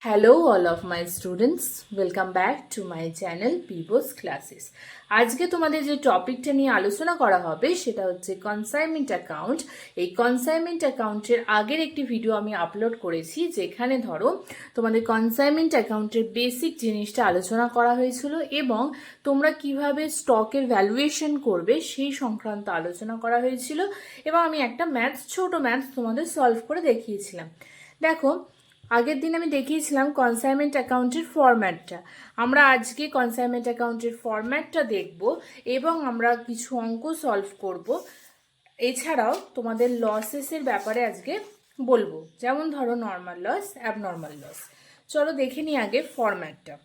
Hello all of my students, welcome back to my channel পিবোস classes. আজকে তোমাদের যে টপিকটা নিয়ে আলোচনা করা হবে সেটা হচ্ছে কনসাইনমেন্ট অ্যাকাউন্ট। এই কনসাইনমেন্ট অ্যাকাউন্টের আগের একটি ভিডিও আমি আপলোড করেছি, যেখানে ধরো তোমাদের কনসাইনমেন্ট অ্যাকাউন্টের বেসিক জিনিসটা আলোচনা করা হয়েছিল এবং তোমরা কিভাবে স্টকের ভ্যালুয়েশন করবে সেই সংক্রান্ত আলোচনা করা হয়েছিল এবং আমি একটা ছোট ম্যাথস তোমাদের সলভ করে দেখিয়েছিলাম। দেখো, আগের দিন আমি দেখিয়েছিলাম কনসাইনমেন্ট অ্যাকাউন্টের ফরম্যাটটা। আমরা আজকে কনসাইনমেন্ট অ্যাকাউন্টের ফরম্যাটটা দেখব এবং আমরা কিছু অঙ্ক সলভ করব। এছাড়াও তোমাদের লসেসের ব্যাপারে আজকে বলবো, যেমন ধরো নর্মাল লস, অ্যাবনর্মাল লস। চলো দেখে নিই আগে ফরম্যাটটা।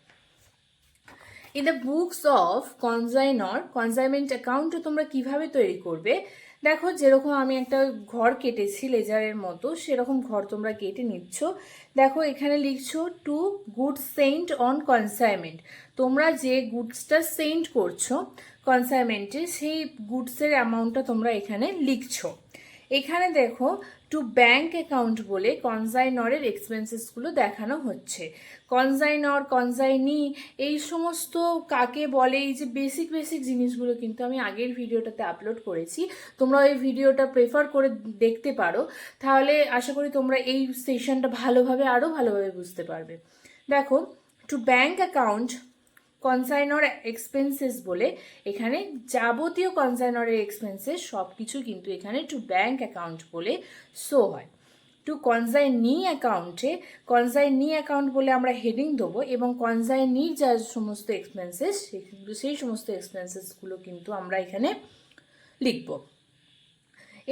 In the books of consignor, consignment অ্যাকাউন্টও তোমরা কিভাবে তৈরি করবে দেখো, যেরকম আমি একটা ঘর কেটেছি লেজারের মতো, সেরকম ঘর তোমরা কেটে নিচ্ছ। দেখো এখানে লিখছো to goods sent on consignment. তোমরা যে গুডসটা সেন্ট করছো কনসাইনমেন্টে, সেই গুডসের অ্যামাউন্টটা তোমরা এখানে লিখছো। এখানে দেখো টু ব্যাংক অ্যাকাউন্ট বলে কনসাইনরের এক্সপেন্সেসগুলো দেখানো হচ্ছে। কনসাইনর, কনসাইনি এই সমস্ত কাকে বলে, এই যে বেসিক জিনিসগুলো কিন্তু আমি আগের ভিডিওটাতে আপলোড করেছি। তোমরা এই ভিডিওটা প্রেফার করে দেখতে পারো, তাহলে আশা করি তোমরা এই সেশনটা আরও ভালোভাবে বুঝতে পারবে। দেখো টু ব্যাংক অ্যাকাউন্ট কনসাইনর এক্সপেন্সেস বলে এখানে যাবতীয় কনসাইনরের এক্সপেন্সেস সব কিছু কিন্তু এখানে টু ব্যাংক অ্যাকাউন্ট বলে শো হয়। টু কনসাইনি অ্যাকাউন্টে কনসাইনি অ্যাকাউন্ট বলে আমরা হেডিং দেবো এবং কনসাইনির যা সমস্ত এক্সপেন্সেস সেই সমস্ত এক্সপেন্সেসগুলো কিন্তু আমরা এখানে লিখব।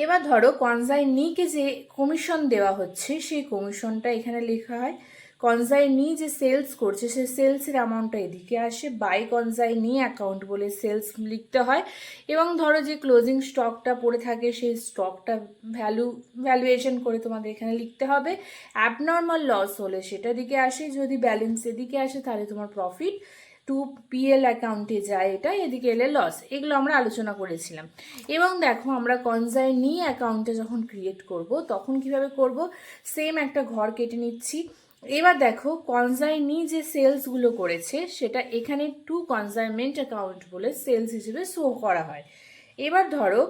এবার ধরো কনসাইনিকে যে কমিশন দেওয়া হচ্ছে সেই কমিশনটা এখানে লেখা হয়। কনসাইনি যে সেলস করছে সেই সেলসের অ্যামাউন্টটা এদিকে আসে, বাই কনসাইনি অ্যাকাউন্ট বলে সেলস লিখতে হয়। এবং ধরো যে ক্লোজিং স্টকটা পড়ে থাকে সেই স্টকটা ভ্যালুয়েশন করে তোমাদের এখানে লিখতে হবে। অ্যাবনর্মাল লস হলে সেটা দিকে আসে, যদি ব্যালেন্স এদিকে আসে তাহলে তোমার প্রফিট টু পিএল অ্যাকাউন্টে যায়, এটা এদিকে এলে লস। এগুলো আমরা আলোচনা করেছিলাম। এবং দেখো আমরা কনসাইনি অ্যাকাউন্টে যখন ক্রিয়েট করব তখন কিভাবে করব, সেম একটা ঘর কেটে নিচ্ছি। এবার দেখো কনসাইনি যে সেলসগুলো করেছে সেটা এখানে টু কনসাইনমেন্ট অ্যাকাউন্ট বলে সেলস হিসেবে শো করা হয়। এবার ধরো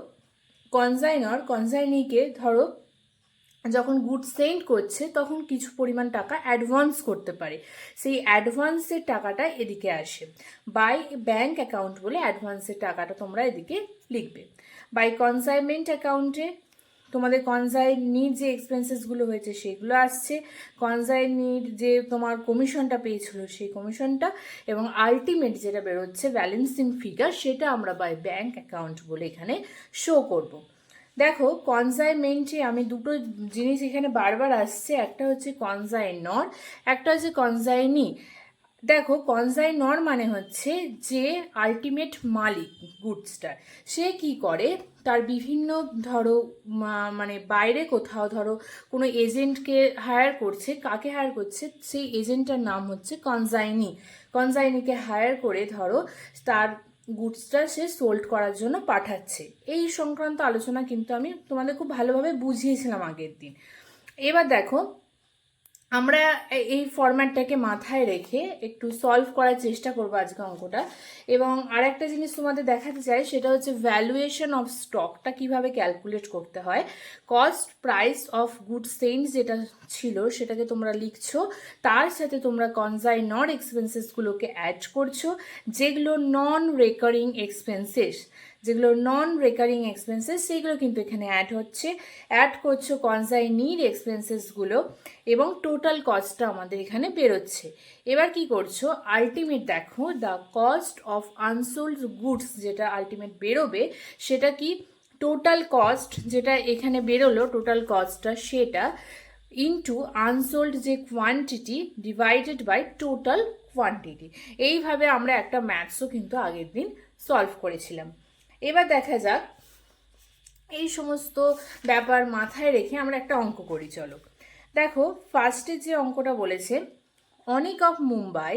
কনসাইনিকে ধরো যখন গুড সেন্ড করছে তখন কিছু পরিমাণ টাকা অ্যাডভান্স করতে পারে, সেই অ্যাডভান্সের টাকাটা এদিকে আসে। বাই ব্যাংক অ্যাকাউন্ট বলে অ্যাডভান্সের টাকাটা তোমরা এদিকে লিখবে। বাই কনসাইনমেন্ট অ্যাকাউন্টে তোমাদের কনসাইনির যে এক্সপেন্সেসগুলো হয়েছে সেগুলো আসছে, কনসাইনির যে তোমার কমিশনটা পেয়েছিল সেই কমিশনটা, এবং আলটিমেট যেটা বেরোচ্ছে ব্যালেন্সিং ফিগার সেটা আমরা বাই ব্যাংক অ্যাকাউন্ট বলে এখানে শো করব। দেখো কনসাইনমেন্টে আমি দুটো জিনিস এখানে বারবার আসছে, একটা হচ্ছে কনসাইনর, একটা হচ্ছে কনসাইনি। দেখো কনসাইনর মানে হচ্ছে যে আলটিমেট মালিক গুডসটার, সে কি করে তার বিভিন্ন ধরো মানে বাইরে কোথাও ধরো কোনো এজেন্টকে হায়ার করছে, কাকে হায়ার করছে সেই এজেন্টটার নাম হচ্ছে কনসাইনি। কনসাইনিকে হায়ার করে ধরো তার গুডসটা সে সোল্ড করার জন্য পাঠাচ্ছে। এই সংক্রান্ত আলোচনা কিন্তু আমি তোমাদের খুব ভালোভাবে বুঝিয়েছিলাম আগের দিন। এবার দেখো আমরা এই ফরম্যাটটাকে মাথায় রেখে একটু সলভ করার চেষ্টা করবো আজকে অঙ্কটা। এবং আর একটা জিনিস তোমাদের দেখাতে চাই, সেটা হচ্ছে ভ্যালুয়েশন অফ স্টকটা কিভাবে ক্যালকুলেট করতে হয়। Cost price of good cents যেটা ছিল সেটাকে তোমরা লিখছো, তার সাথে তোমরা কনসাইনর এক্সপেন্সেসগুলোকে অ্যাড করছো, যেগুলো নন রেকারিং এক্সপেন্সেস সেইগুলো কিন্তু এখানে অ্যাড করছো কনসাইনির এক্সপেন্সেসগুলো, এবং টোটাল কস্টটা আমাদের এখানে বেরোচ্ছে। এবার কি করছো, আলটিমেট দেখো the cost of unsold goods যেটা আলটিমেট বেরোবে সেটা কি, টোটাল কস্ট যেটা এখানে বেরোলো টোটাল কস্টটা সেটা ইনটু আনসোল্ড যে quantity divided by total quantity. এইভাবে আমরা একটা ম্যাথসও কিন্তু আগের দিন সলভ করেছিলাম। এবার দেখা যাক এই সমস্ত ব্যাপার মাথায় রেখে আমরা একটা অঙ্ক করি। চলো দেখো ফার্স্টে যে অঙ্কটা বলেছে, Anik of Mumbai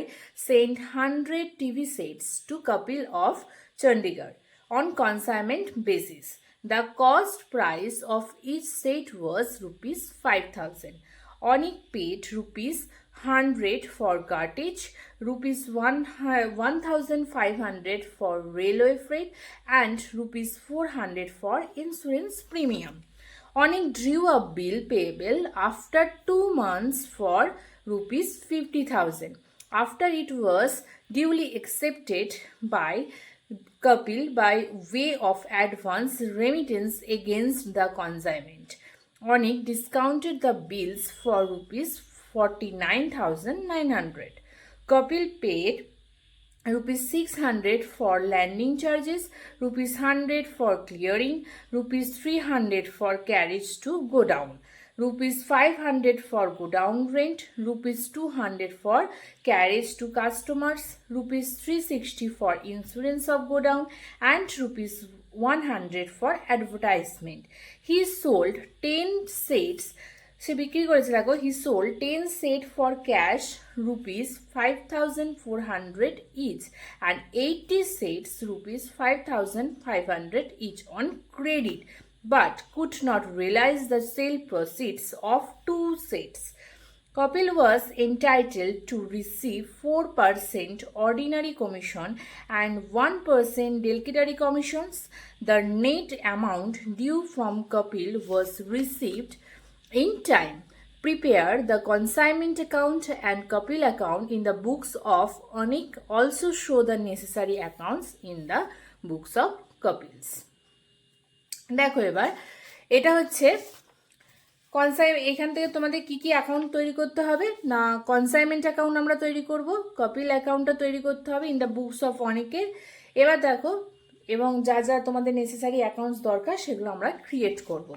sent 100 TV sets to Kapil of Chandigarh on consignment basis. The cost price of each set was rupees 5,000. Onik paid rupees 100 for cartage, rupees 1,500 for railway freight, and rupees 400 for insurance premium. Onik drew a bill payable after 2 months for rupees 50,000 after it was duly accepted by Kapil by way of advance remittance against the consignment. Onik discounted the bills for rupees 49,900. Kapil paid rupees 600 for landing charges, rupees 100 for clearing, rupees 300 for carriage to godown, rupees 500 for godown rent, rupees 200 for carriage to customers, rupees 360 for insurance of godown, and rupees 100 for advertisement. He sold 10 sets. সে বিক্রি করেছে দেখো, he sold 10 set for cash rupees 5,400 each and 80 sets rupees 5,500 each on credit, but could not realize the sale proceeds of 2 sets. Kapil was entitled to receive 4% ordinary commission and 1% dilatory commissions. The net amount due from Kapil was received in time. Prepare the consignment account and Kapil account in the books of Onik. Also show the necessary accounts in the books of Kapils. দেখো এবার এটা হচ্ছে এখান থেকে তোমাদের কি কি account তৈরি করতে হবে না, কনসাইনমেন্ট অ্যাকাউন্ট আমরা তৈরি করব, কপিল অ্যাকাউন্টটা তৈরি করতে হবে ইন দ্য বুকস অফ অনিকের। এবার দেখো এবং যা যা তোমাদের নেসেসারি অ্যাকাউন্টস দরকার সেগুলো আমরা ক্রিয়েট করব।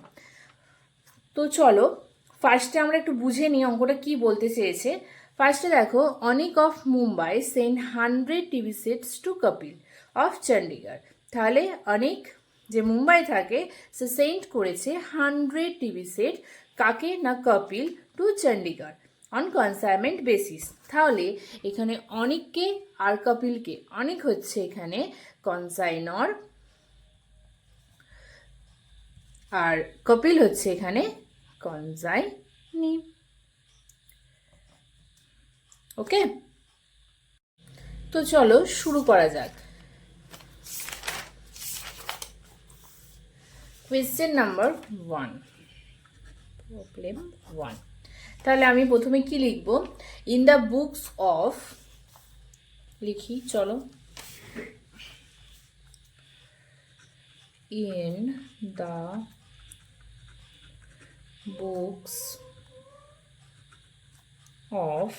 তো চলো ফার্স্টে আমরা একটু বুঝে নিই অঙ্কটা কি বলতে চেয়েছে। ফার্স্টে দেখো, Anik of Mumbai send 100 TV sets to Kapil of Chandigarh. তাহলে অনিক যে মুম্বাই থাকে সে সেন্ড করেছে 100 টিভি সেট কাকে না, Kapil to Chandigarh on consignment basis. তাহলে এখানে অনিককে আর কপিলকে, অনিক হচ্ছে এখানে কনসাইনর আর কপিল হচ্ছে এখানে কনসাইনি। ওকে, তো চলো শুরু করা যাক। Question number 1, problem 1। তাহলে আমি প্রথমে কি লিখব, ইন দ্য বুকস অফ, লিখি চলো, in the books of,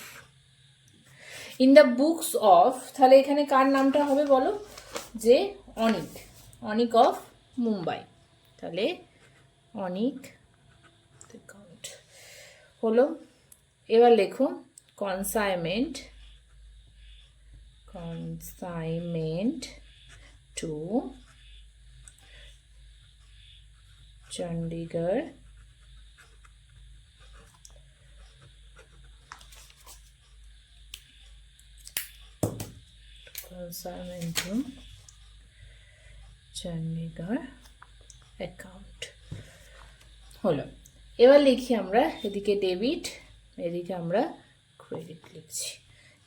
in the books of, তাহলে এখানে কার নামটা হবে বলো, যে অনিক, অনিক অফ মুম্বাই। তাহলে অনিক অ্যাকাউন্ট হলো। এবার লেখো consignment, consignment to Chandigarh consignment to Chandigarh account হলো। এবার লিখি আমরা এদিকে ডেবিট, এদিকে আমরা ক্রেডিট লিখছি,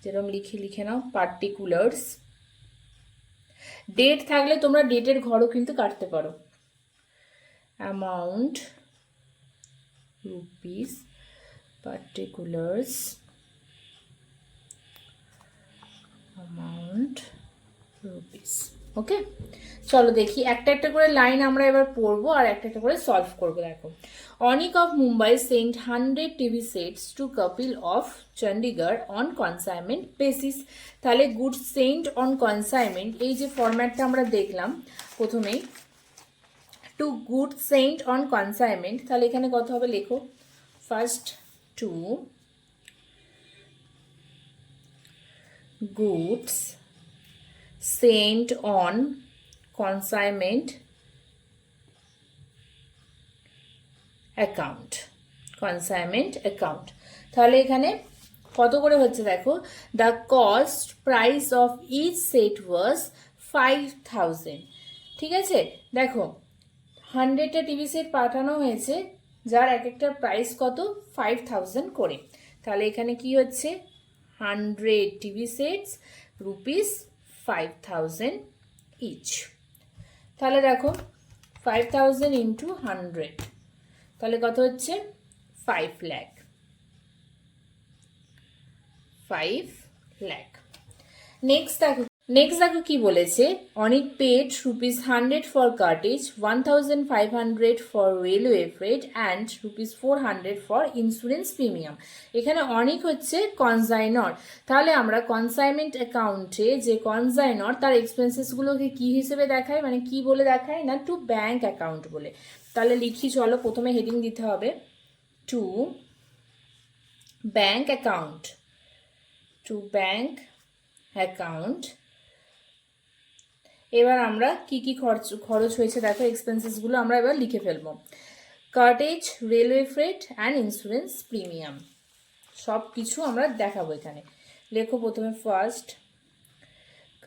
যেরকম লিখে নাও। পার্টিকুলার্স, ডেট থাকলে তোমরা ডেটের ঘরও কিন্তু কাটতে পারো। Amount rupees, particulars amount rupees. Okay, চলো দেখি একটা একটা করে লাইন আমরা এবার পড়বো আর একটা একটা করে সলভ করবো। দেখো, Anik of Mumbai sent 100 TV sets to Kapil of Chandigarh on consignment basis. তাহলে গুড সেন্ট অন কনসাইনমেন্ট, এই যে ফরম্যাটটা আমরা দেখলাম প্রথমেই, to good sent on consignment, তাহলে এখানে কত হবে লেখো, first to goods sent on consignment account, consignment account। তাহলে এখানে কত করে হচ্ছে দেখো, the cost price of each set was 5,000। ঠিক আছে, দেখো 100টা টিভি সেট পাঠানো হয়েছে যার এক একটার প্রাইস কত, 5,000 করে। তাহলে এখানে কি হচ্ছে 100 টিভি সেটস ₹5,000 ইচ। তাহলে দেখো 5,000 ইন্টু 100, তাহলে কত হচ্ছে 5 লাখ। 5 লাখ। নেক্সট দেখো কি বলেছে, অনেক paid ₹100 for cartage, 1,500 for railway freight and ₹400 for insurance premium. এখানে অনেক হচ্ছে কনসাইনর। তাহলে আমরা কনসাইনমেন্ট অ্যাকাউন্টে যে কনসাইনর তার এক্সপেন্সেসগুলোকে কি হিসেবে দেখায়, মানে কি বলে দেখায় না, টু ব্যাংক অ্যাকাউন্ট বলে। তাহলে লিখি চলো, প্রথমে হেডিং দিতে হবে to bank account. To bank account. এবার আমরা কি কি খরচ হয়েছে দেখো, এক্সপেন্সেসগুলো আমরা এবার লিখে ফেলবো। Cartridge, railway freight and insurance premium, সব কিছু আমরা দেখাবো এখানে। লেখো প্রথমে ফার্স্ট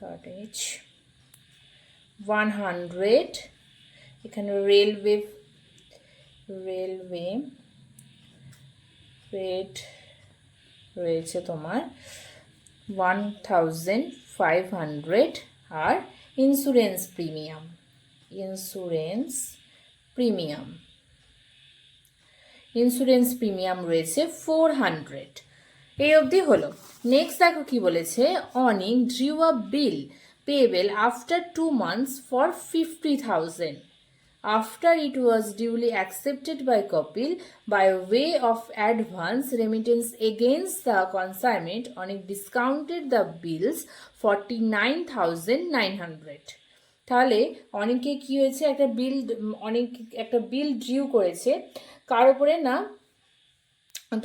কার্টেজ 100, এখানে রেলওয়ে ফ্রেট রয়েছে তোমার 1,500 আর ইন্স্যুরেন্স প্রিমিয়াম রয়েছে 400। এই অবধি হলো। নেক্সট দেখো কি বলেছে, Anik drew a bill payable after 2 months for 50,000 after it was duly accepted by Kapil by way of advance remittance against the consignment. Onik discounted the bills 49,900. তাহলে অনেকে কি হয়েছে, একটা বিল ড্রিউ করেছে কার উপরে না,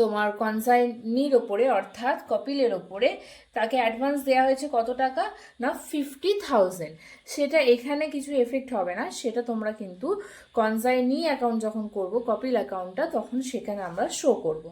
তোমার কনসাইনির ওপরে অর্থাৎ কপিলের ওপরে। তাকে অ্যাডভান্স দেওয়া হয়েছে কত টাকা না 50,000। সেটা এখানে কিছু এফেক্ট হবে না, সেটা তোমরা কিন্তু কনসাইনি অ্যাকাউন্ট যখন করব কপিল অ্যাকাউন্টটা, তখন সেখানে আমরা শো করব।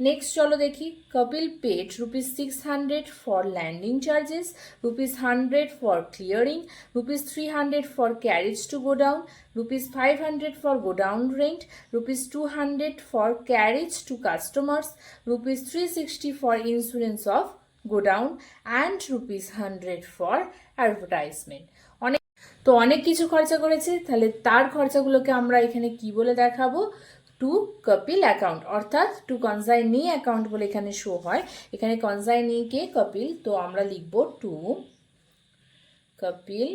নেক্সট চলো দেখি, Kapil paid ₹600 for landing charges, ₹100 for clearing, ₹300 for carriage to godown, ₹500 for godown rent, ₹200 for carriage to customers, ₹360 for insurance of godown and ₹100 for advertisement. অনেক কিছু খরচা করেছে। তাহলে তার খরচাগুলোকে আমরা এখানে কি বলে দেখাবো, টু কপিল অ্যাকাউন্ট, অর্থাৎ টু কনসাইনি অ্যাকাউন্ট বলে এখানে শো হয়। এখানে কনসাইনিকে কপিল, তো আমরা লিখবো টু কপিল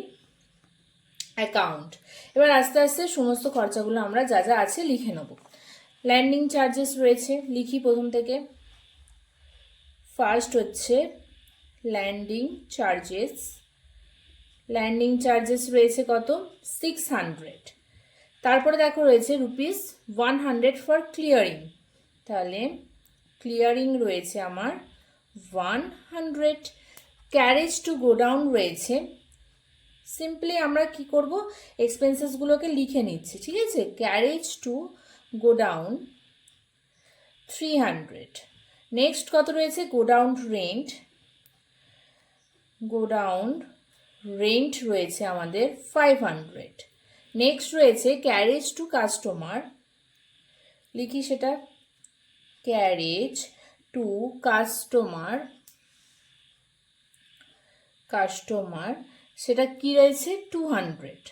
অ্যাকাউন্ট। এবার আস্তে আস্তে সমস্ত খরচাগুলো আমরা যা যা আছে লিখে নেব। ল্যান্ডিং চার্জেস রয়েছে, লিখি প্রথম থেকে। ফার্স্ট হচ্ছে ল্যান্ডিং চার্জেস রয়েছে কত 600। তারপরে দেখো রয়েছে ₹100 ফর ক্লিয়ারিং, তাহলে ক্লিয়ারিং রয়েছে আমার 100। ক্যারেজ টু গোডাউন রয়েছে, সিম্পলি আমরা কি করব, এক্সপেন্সেসগুলোকে লিখে নিচ্ছি, ঠিক আছে। Carriage to godown 300। নেক্সট কত রয়েছে, গোডাউন রেন্ট রয়েছে আমাদের 500। নেক্সট রয়েছে ক্যারেজ টু কাস্টমার, লিখি সেটা, ক্যারেজ টু কাস্টমার, সেটা কি রয়েছে 200।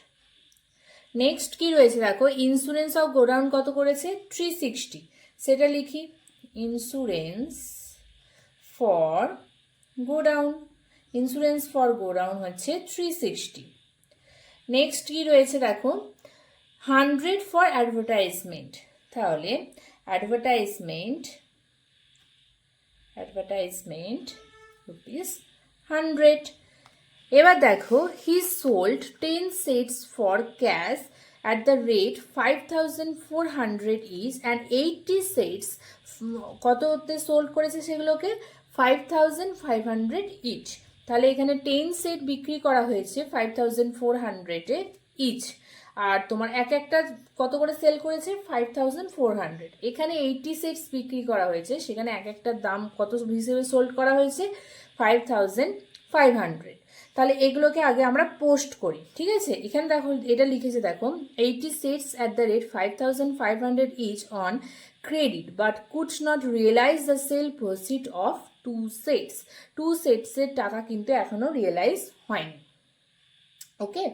নেক্সট কি রয়েছে দেখো, ইন্স্যুরেন্স অফ গোডাউন কত করেছে 360, সেটা লিখি, ইন্স্যুরেন্স ফর গোডাউন হচ্ছে 360। নেক্সট কি রয়েছে দেখো, 100 ফর অ্যাডভার্টাইজমেন্ট, তাহলে অ্যাডভার্টাইজমেন্ট ₹100। এবার দেখো, he sold 10 sets for cash at the rate 5,400 each and 80 sets কততে সোল্ড করেছে সেগুলোকে 5,500 ইচ। তাহলে এখানে 10 সেট বিক্রি করা হয়েছে 5,400 ইচ, আর তোমার একটা কত করে সেল করেছে 5,400। এখানে 80 সেটস বিক্রি করা হয়েছে, সেখানে একটার দাম কত হিসেবে সোল্ড করা হয়েছে 5,500। তাহলে এগুলোকে আগে আমরা পোস্ট করি, ঠিক আছে। এখানে দেখো এটা লিখেছে, দেখো 80 sets at the rate 5,500 each on credit but could not realize the sale proceed of 2 sets। 2 সেটসের টাকা কিন্তু এখনো রিয়েলাইজ হয়নি। ওকে,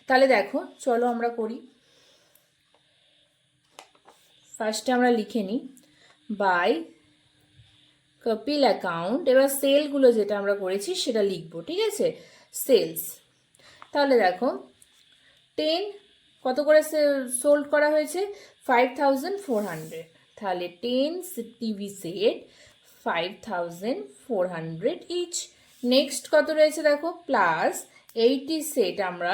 তাহলে দেখো চলো আমরা করি। ফার্স্টে আমরা লিখে নিই বাই কপিল অ্যাকাউন্ট। এবার সেলগুলো যেটা আমরা করেছি সেটা লিখবো, ঠিক আছে। সেলস, তাহলে দেখো 10 কত করে সোল্ড করা হয়েছে 5,400, তাহলে 10 টিভি সেট 5,400 ইচ। নেক্সট কত রয়েছে দেখো প্লাস 80 সেট আমরা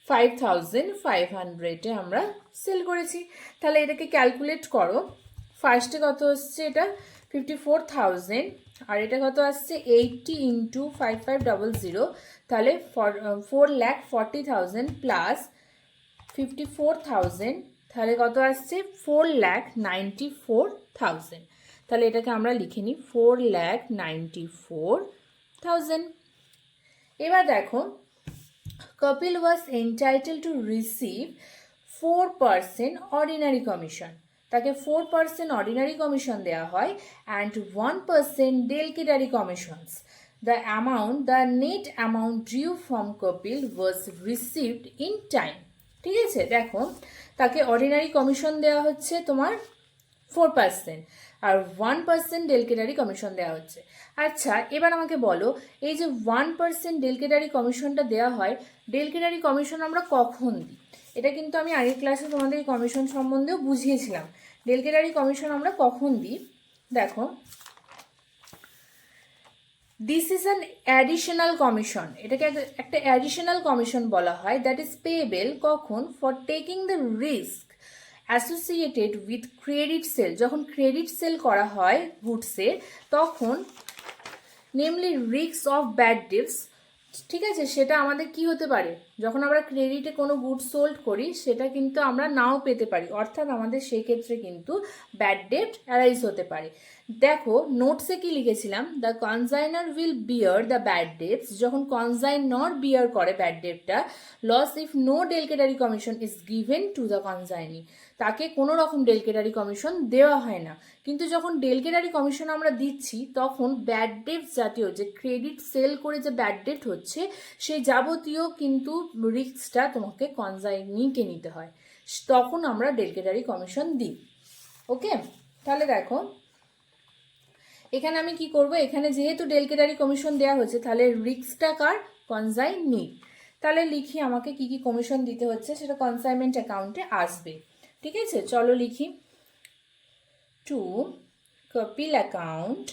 5,500-এ আমরা সেল করেছি। তাহলে এটাকে ক্যালকুলেট করো। ফার্স্টে কত আসছে এটা 54,000, আর এটা কত আসছে 80 ইন্টু 5500, তাহলে 4,40,000 প্লাস 54,000, তাহলে কত আসছে 4,94,000। তাহলে এটাকে আমরা লিখে নিই 4,94,000। এবার দেখো Kapil was entitled to receive 4% ordinary commission, তাকে 4% ordinary commission দেওয়া হয় and 1% delegatory commissions। The net amount due from Kapil was received in time। ঠিক আছে, দেখো তাকে অর্ডিনারি কমিশন দেওয়া হচ্ছে তোমার 4% আর 1% ডেলকেটারি কমিশন দেওয়া হচ্ছে। আচ্ছা, এবার আমাকে বলো এই যে 1% ডেলকেটারি কমিশনটা দেওয়া হয়, ডেলকেটারি কমিশন আমরা কখন দিই? এটা কিন্তু আমি আগের ক্লাসে তোমাদের এই কমিশন সম্বন্ধেও বুঝিয়েছিলাম। ডেলকেটারি কমিশন আমরা কখন দিই দেখো, this is an additional commission. এটাকে একটা অ্যাডিশনাল কমিশন বলা হয়, দ্যাট ইজ পেয়েবল কখন for taking the risk associated with credit sell. যখন ক্রেডিট সেল করা হয় গুডসের তখন namely risk of bad dips, ঠিক আছে, সেটা আমাদের কি হতে পারে, যখন আমরা ক্রেডিটে কোনো গুড সোল্ড করি সেটা কিন্তু আমরা নাও পেতে পারি, অর্থাৎ আমাদের সেই ক্ষেত্রে কিন্তু ব্যাড ডেট অ্যারাইজ হতে পারে। দেখো নোটসে কি লিখেছিলাম, the consignor will bear the bad debts. যখন কনসাইনর বিয়ার করে ব্যাড ডেটটা, loss if no del credere commission is given to the consignee. তাকে কোনো রকম ডেলকেটারি কমিশন দেওয়া হয় না, কিন্তু যখন ডেলকেটারি কমিশন আমরা দিচ্ছি তখন ব্যাড ডেট জাতীয় যে ক্রেডিট সেল করে যে ব্যাড ডেট হচ্ছে সেই যাবতীয় কিন্তু রিস্কটা তোমাকে কনসাইনিকে নিতে হয়, তখন আমরা ডেলকেটারি কমিশন দিই। ওকে, তাহলে দেখো এখানে আমি কি করব, এখানে যেহেতু ডেলকেটারি কমিশন দেওয়া হয়েছে তাহলে রিস্কটা কার, কনসাইনি। তাহলে লিখি আমাকে কি কি কমিশন দিতে হচ্ছে, সেটা কনসাইনমেন্ট অ্যাকাউন্টে আসবে। ঠিক আছে, চলো লিখি to Kapil account.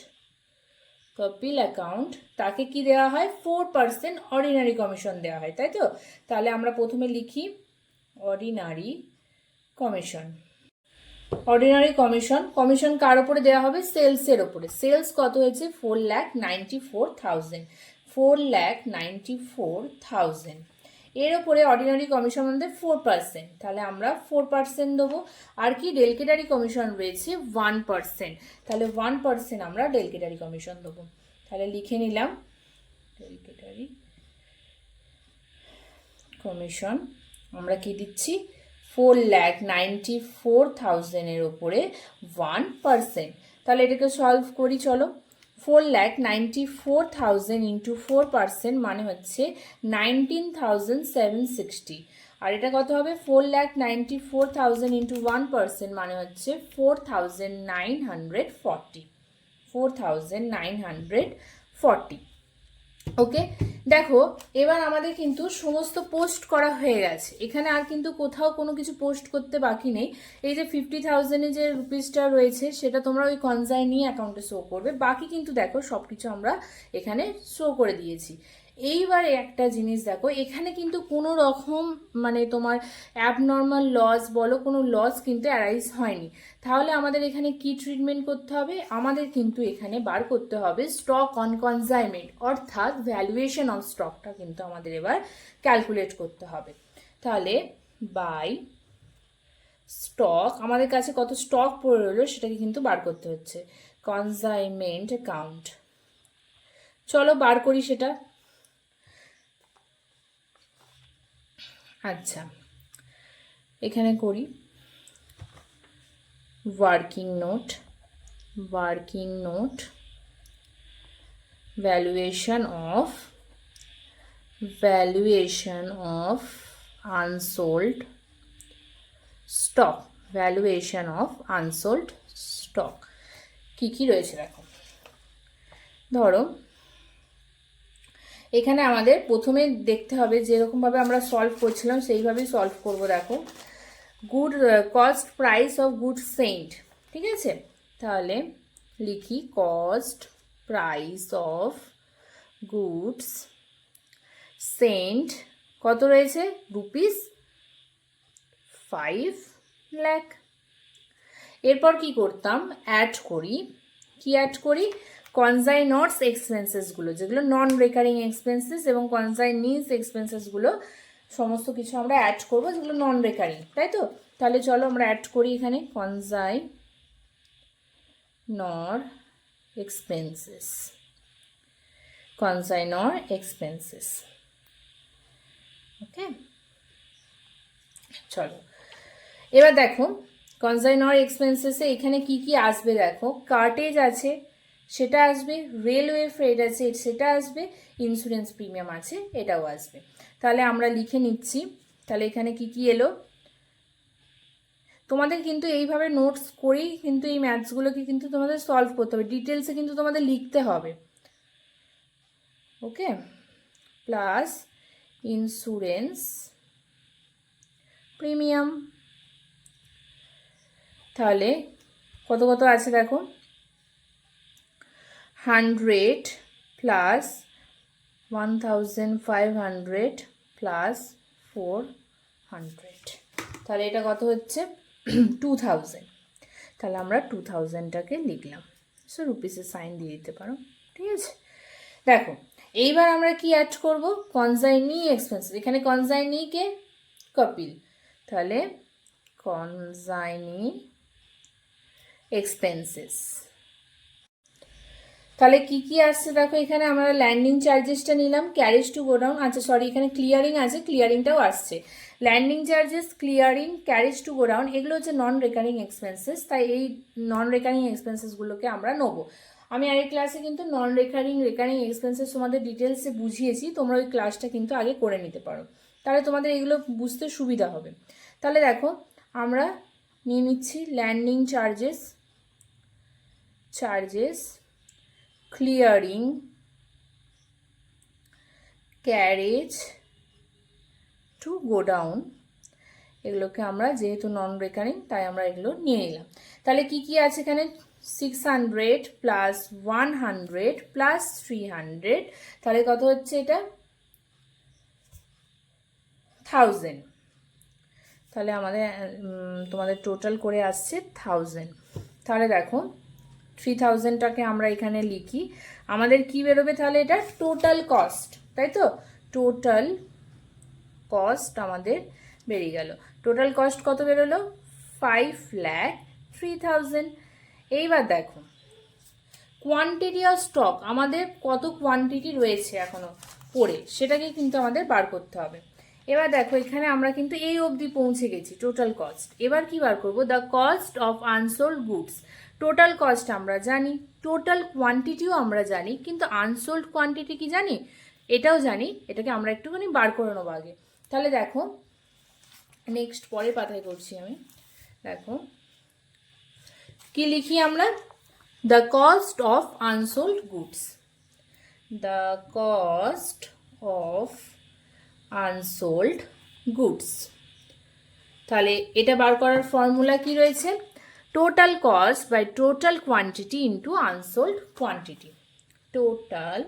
Kapil account তাকে কি দেওয়া হয় 4% অর্ডিনারি কমিশন দেওয়া হয়, তাই তো। তাহলে আমরা প্রথমে লিখি ordinary commission. Ordinary commission, commission কার ওপরে দেওয়া হবে, সেলসের ওপরে। সেলস কত হয়েছে 4,94,000, 4,94,000 এর ওপরে অর্ডিনারি কমিশন আমাদের 4%, তাহলে আমরা 4% দেবো। আর কি ডেলকেটারি কমিশন রয়েছে 1%, তাহলে 1% আমরা ডেলকেটারি কমিশন দেবো। তাহলে লিখে নিলাম ডেলকেটারি কমিশন আমরা কি দিচ্ছি 4,94,000-এর ওপরে 1%। তাহলে এটাকে সলভ করি, চলো। 4,94,000 ইন্টু 4% মানে হচ্ছে 19,760, আর এটা কত হবে 4,94,000 ইন্টু 1% মানে হচ্ছে 4,940, 4,940। ওকে, দেখো এবার আমাদের কিন্তু সমস্ত পোস্ট করা হয়ে গেছে, এখানে আর কিন্তু কোথাও কোনো কিছু পোস্ট করতে বাকি নেই। এই যে 50,000-এর যে রুপিসটা রয়েছে সেটা তোমরা ওই কনসাইনি অ্যাকাউন্টে শো করবে, বাকি কিন্তু দেখো সব কিছু আমরা এখানে শো করে দিয়েছি। এইবারে একটা জিনিস দেখো, এখানে কিন্তু কোনো রকম মানে তোমার অ্যাবনর্মাল লস বলো, কোনো লস কিন্তু অ্যারাইজ হয়নি। তাহলে আমাদের এখানে কি ট্রিটমেন্ট করতে হবে, আমাদের কিন্তু এখানে বার করতে হবে স্টক অন কনসাইনমেন্ট, অর্থাৎ ভ্যালুয়েশন অফ স্টকটা কিন্তু আমাদের এবার ক্যালকুলেট করতে হবে। তাহলে বাই স্টক, আমাদের কাছে কত স্টক পড়ে রইলো সেটাকে কিন্তু বার করতে হচ্ছে, কনসাইনমেন্ট অ্যাকাউন্ট। চলো বার করি সেটা। আচ্ছা, এখানে করি working note valuation of unsold stock, কি রয়েছে দেখো। ধরো এখানে আমাদের প্রথমে দেখতে হবে যেরকমভাবে আমরা সলভ করছিলাম সেইভাবেই সলভ করব। দেখো good cost price of good sent, ঠিক আছে, তাহলে লিখি cost price of goods sent কত রয়েছে, ₹5 লাখ। এরপর কি করতাম, অ্যাড করি কনসাইনর্স এক্সপেন্সেসগুলো, যেগুলো নন রেকারিং এক্সপেন্সেস, এবং কনসাইনিজ এক্সপেন্সেসগুলো সমস্ত কিছু আমরা অ্যাড করবো যেগুলো নন রেকারিং, তাই তো। তাহলে চলো আমরা অ্যাড করি এখানে কনসাইনর এক্সপেন্সেস, ওকে। চলো এবার দেখো কনসাইনর এক্সপেন্সেসে এখানে কি কি আসবে দেখো, কার্টেজ আছে সেটা আসবে, রেলওয়ে ফ্রেট আছে সেটা আসবে, ইন্স্যুরেন্স প্রিমিয়াম আছে এটাও আসবে। তাহলে আমরা লিখে নিচ্ছি, তাহলে এখানে কি কি এলো। তোমাদের কিন্তু এইভাবে নোটস করেই কিন্তু এই ম্যাথসগুলোকে কিন্তু তোমাদের সলভ করতে হবে, ডিটেলসে কিন্তু তোমাদের লিখতে হবে, ওকে। প্লাস ইন্স্যুরেন্স প্রিমিয়াম, তাহলে কত কত আছে দেখো, 100 প্লাস 1500 প্লাস 400, তাহলে এটা কত হচ্ছে 2000। তাহলে আমরা 2000টাকে লিখলাম, সো রুপিসের সাইন দিয়ে দিতে পারো, ঠিক আছে। দেখো এইবার আমরা কি অ্যাড করব, কনসাইনি এক্সপেন্সেস, এখানে কনসাইনিকে কপিল, তাহলে কনসাইনি এক্সপেন্সেস, তাহলে কি কি আসছে দেখো, এখানে আমরা ল্যান্ডিং চার্জেসটা নিলাম, ক্যারেজ টু গোডাউন, আচ্ছা সরি এখানে ক্লিয়ারিং আছে, ক্লিয়ারিংটাও আসছে, landing charges, clearing, carriage to godown, এগুলো হচ্ছে নন রেকারিং এক্সপেন্সেস, তাই এই নন রেকারিং এক্সপেন্সেসগুলোকে আমরা নেবো। আমি আগের ক্লাসে কিন্তু নন রেকারিং এক্সপেন্সেস তোমাদের ডিটেলসে বুঝিয়েছি, তোমরা ওই ক্লাসটা কিন্তু আগে করে নিতে পারো, তাহলে তোমাদের এগুলো বুঝতে সুবিধা হবে। তাহলে দেখো আমরা নিয়ে নিচ্ছি landing charges, clearing, carriage to godown, এগুলোকে আমরা যেহেতু নন রেকারিং তাই আমরা এগুলো নিয়ে নিলাম। তাহলে কি কি আছে এখানে, 600 প্লাস 100 প্লাস 300, তাহলে কত হচ্ছে এটা 1000, তাহলে আমাদের তোমাদের টোটাল করে আসছে 1000। তাহলে দেখো 3000টাকে আমরা এখানে লিখি, আমাদের কি বেরোবে তাহলে এটা টোটাল কস্ট, তাই তো, টোটাল কস্ট আমাদের বেরিয়ে গেল। টোটাল কস্ট কত বেরোলো, 5,03,000। এইবার দেখো কোয়ান্টিটি অফ স্টক, আমাদের কত কোয়ান্টিটি রয়েছে এখনো পড়ে, সেটাকে কিন্তু আমাদের বার করতে হবে। এবার দেখো এখানে আমরা কিন্তু এই অবধি পৌঁছে গেছি টোটাল কস্ট, এবার কি বার করবো, the cost of unsold goods, total cost আমরা জানি, টোটাল কোয়ান্টিটিও আমরা জানি, কিন্তু আনসোল্ড কোয়ান্টিটি কি জানি, এটাও জানি, এটাকে আমরা একটুখানি বার করে নেবো আগে। তাহলে দেখো নেক্সট পরের পাতায় করছি আমি, দেখো কি লিখি আমরা, the cost of unsold goods, the cost of unsold goods, তাহলে এটা বার করার ফর্মুলা কি রয়েছে, total cost by total quantity into unsold quantity, total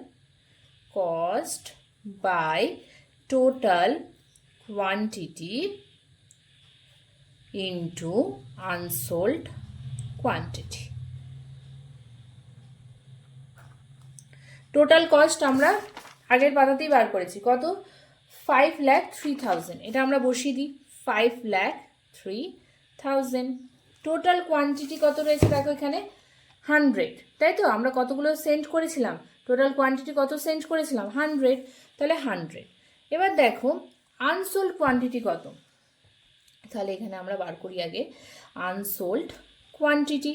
cost by total quantity into unsold quantity. Total cost আমরা আগের পাতাতেই বার করেছি, কত 5,03,000, এটা আমরা বসিয়ে দিই 5,03,000। টোটাল কোয়ান্টিটি কত রয়েছে দেখো এখানে 100, তাই তো, আমরা কতগুলো সেন্ড করেছিলাম, টোটাল কোয়ান্টিটি কত সেন্ড করেছিলাম 100, তাহলে 100। এবার দেখো আনসোল্ড কোয়ান্টিটি কত, তাহলে এখানে আমরা বার করি আগে আনসোল্ড কোয়ান্টিটি।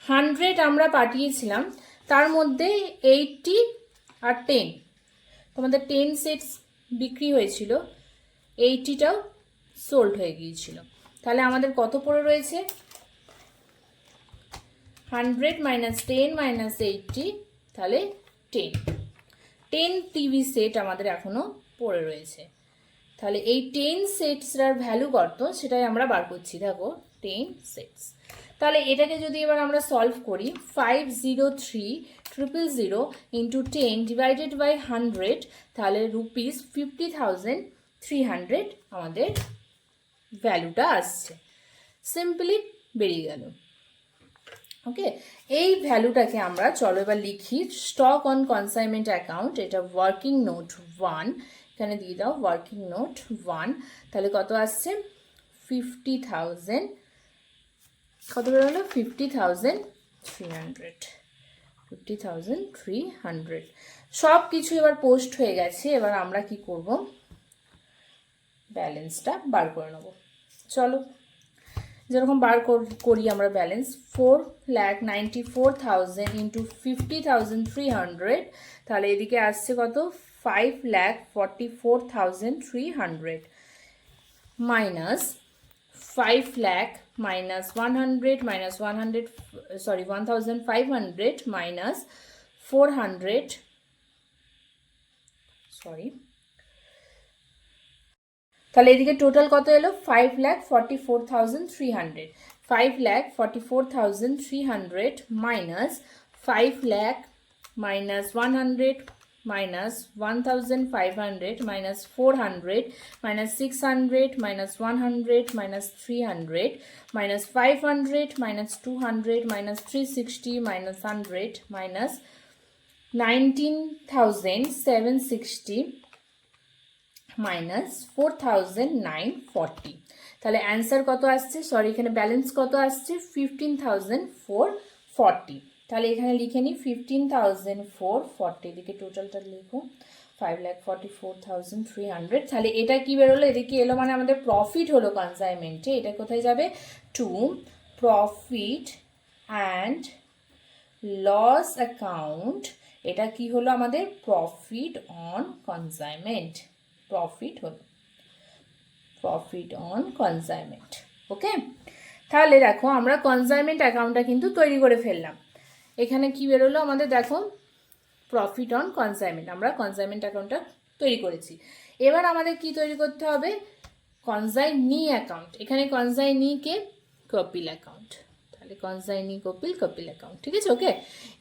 100 আমরা পাঠিয়েছিলাম, তার মধ্যে 80 আর 10, তোমাদের 10 সেটস বিক্রি হয়েছিল, 80টাও সোল্ড হয়ে গিয়েছিল। তাহলে আমাদের কত পড়ে রয়েছে, 100 মাইনাস 10 মাইনাস 80, তাহলে 10 টিভি সেট আমাদের এখনও পড়ে রয়েছে। তাহলে এই 10 সেটসটার ভ্যালু কত সেটাই আমরা বার করছি, দেখো 10 সেটস। তাহলে এটাকে যদি এবার আমরা সলভ করি, 503,000 ইন্টু 10 ডিভাইডেড বাই 100, তাহলে রুপিস 50,300 আমাদের ভ্যালুটা আসছে, সিম্পলি বেরিয়ে গেল। ওকে, এই ভ্যালুটাকে আমরা চলো এবার লিখি স্টক অন কনসাইনমেন্ট অ্যাকাউন্ট, এটা ওয়ার্কিং নোট 1, এখানে দিয়ে দাও ওয়ার্কিং নোট 1, তাহলে কত আসছে 50,000, কত বেরোলো 50,300, সব কিছু এবার পোস্ট হয়ে গেছে। এবার আমরা কি করব, ব্যালেন্সটা বার করে নেব। চলো যেরকম বার করি আমরা ব্যালেন্স, 4,94,000 ইন্টু 50,300, তাহলে এদিকে আসছে কত 5,44,300 minus 5 lakh minus 100 minus 100 sorry 1,500 minus 400 sorry, তাহলে এদিকে টোটাল কত এলো 5,44,300, 5,44,300 minus 5 lakh minus 100 minus 1,500 minus 400 minus 600 minus 100 minus 300 minus 500 minus 200 minus 360 minus 100 minus 19,760 minus 4,940, তাহলে অ্যান্সার কত আসছে, সরি এখানে ব্যালেন্স কত আসছে 15,440। তাহলে এখানে লিখে নিই 15,440, এদিকে টোটালটা লিখো 5,44,300। তাহলে এটা কি বেরোলো, এদিকে এলো মানে আমাদের প্রফিট হলো কনসাইনমেন্টে, এটা কোথায় যাবে to profit and loss account, এটা কি হলো আমাদের প্রফিট অন কনসাইনমেন্ট, প্রফিট হলো প্রফিট অন কনসাইনমেন্ট। ওকে, তাহলে দেখো আমরা কনসাইনমেন্ট অ্যাকাউন্টটা কিন্তু তৈরি করে ফেললাম। এখানে কি বেরোলো আমাদের, দেখো প্রফিট অন কনসাইনমেন্ট, আমরা কনসাইনমেন্ট অ্যাকাউন্টটা তৈরি করেছি। এবার আমাদের কি তৈরি করতে হবে, কনসাইনি অ্যাকাউন্ট, এখানে কনসাইনিকে কপিল অ্যাকাউন্ট, তাহলে কনসাইনি কপিল কপিল অ্যাকাউন্ট, ঠিক আছে। ওকে,